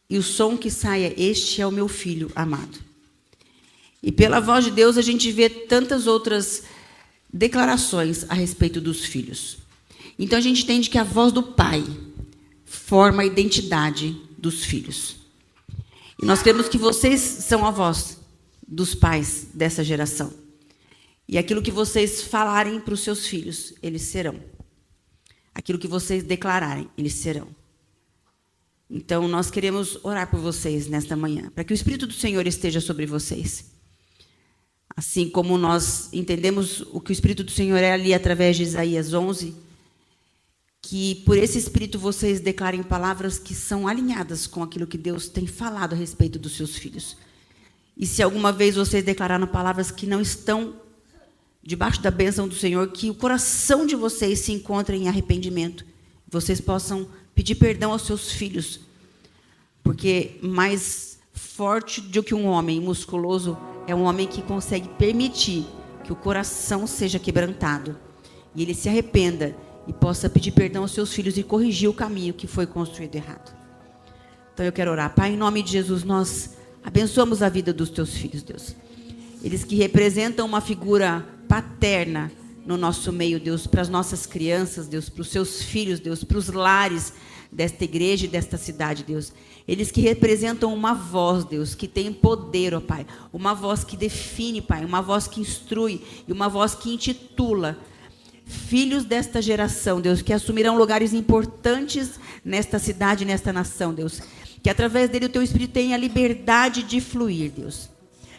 o som que sai é: este é o meu filho amado. E pela voz de Deus a gente vê tantas outras declarações a respeito dos filhos. Então a gente entende que a voz do Pai forma a identidade dos filhos. E nós cremos que vocês são a voz dos pais dessa geração. E aquilo que vocês falarem para os seus filhos, eles serão. Aquilo que vocês declararem, eles serão. Então nós queremos orar por vocês nesta manhã, para que o Espírito do Senhor esteja sobre vocês. Assim como nós entendemos o que o Espírito do Senhor é ali através de Isaías 11, que por esse Espírito vocês declarem palavras que são alinhadas com aquilo que Deus tem falado a respeito dos seus filhos. E se alguma vez vocês declararam palavras que não estão debaixo da bênção do Senhor, que o coração de vocês se encontre em arrependimento, vocês possam pedir perdão aos seus filhos, porque mais forte do que um homem musculoso é um homem que consegue permitir que o coração seja quebrantado e ele se arrependa e possa pedir perdão aos seus filhos e corrigir o caminho que foi construído errado. Então eu quero orar. Pai, em nome de Jesus, nós abençoamos a vida dos teus filhos, Deus. Eles que representam uma figura paterna no nosso meio, Deus, para as nossas crianças, Deus, para os seus filhos, Deus, para os lares desta igreja e desta cidade, Deus. Eles que representam uma voz, Deus, que tem poder, ó Pai. Uma voz que define, Pai. Uma voz que instrui e uma voz que intitula. Filhos desta geração, Deus, que assumirão lugares importantes nesta cidade, nesta nação, Deus. Que através dele o teu Espírito tenha liberdade de fluir, Deus.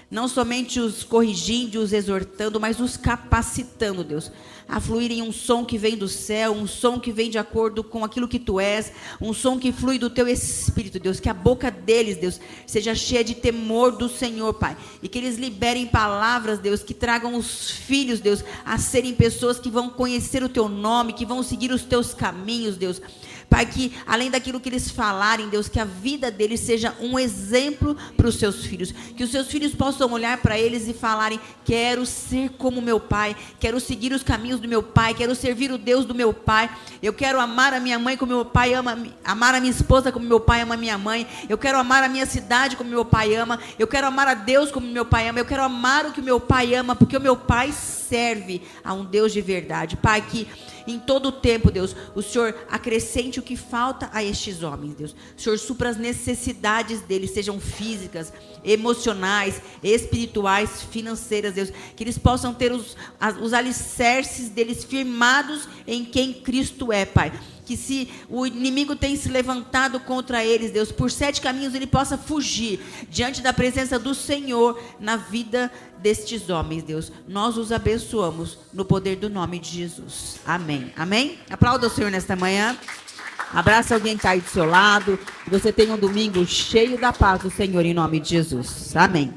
Não somente os corrigindo, os exortando, mas os capacitando, Deus, a fluir em um som que vem do céu, um som que vem de acordo com aquilo que tu és, um som que flui do teu Espírito, Deus, que a boca deles, Deus, seja cheia de temor do Senhor, Pai, e que eles liberem palavras, Deus, que tragam os filhos, Deus, a serem pessoas que vão conhecer o teu nome, que vão seguir os teus caminhos, Deus. Pai, que além daquilo que eles falarem, Deus, que a vida deles seja um exemplo para os seus filhos. Que os seus filhos possam olhar para eles e falarem: quero ser como meu pai, quero seguir os caminhos do meu pai, quero servir o Deus do meu pai. Eu quero amar a minha mãe como meu pai ama, amar a minha esposa como meu pai ama a minha mãe. Eu quero amar a minha cidade como meu pai ama. Eu quero amar a Deus como meu pai ama. Eu quero amar o que o meu pai ama, porque o meu pai serve a um Deus de verdade. Pai, que em todo o tempo, Deus, o Senhor acrescente o que falta a estes homens, Deus. O Senhor supra as necessidades deles, sejam físicas, emocionais, espirituais, financeiras, Deus. Que eles possam ter os alicerces deles firmados em quem Cristo é, Pai. Que se o inimigo tem se levantado contra eles, Deus, por 7 caminhos ele possa fugir diante da presença do Senhor na vida destes homens, Deus. Nós os abençoamos no poder do nome de Jesus. Amém. Amém? Aplauda o Senhor nesta manhã. Abraça alguém que está aí do seu lado. Que você tenha um domingo cheio da paz do Senhor em nome de Jesus. Amém.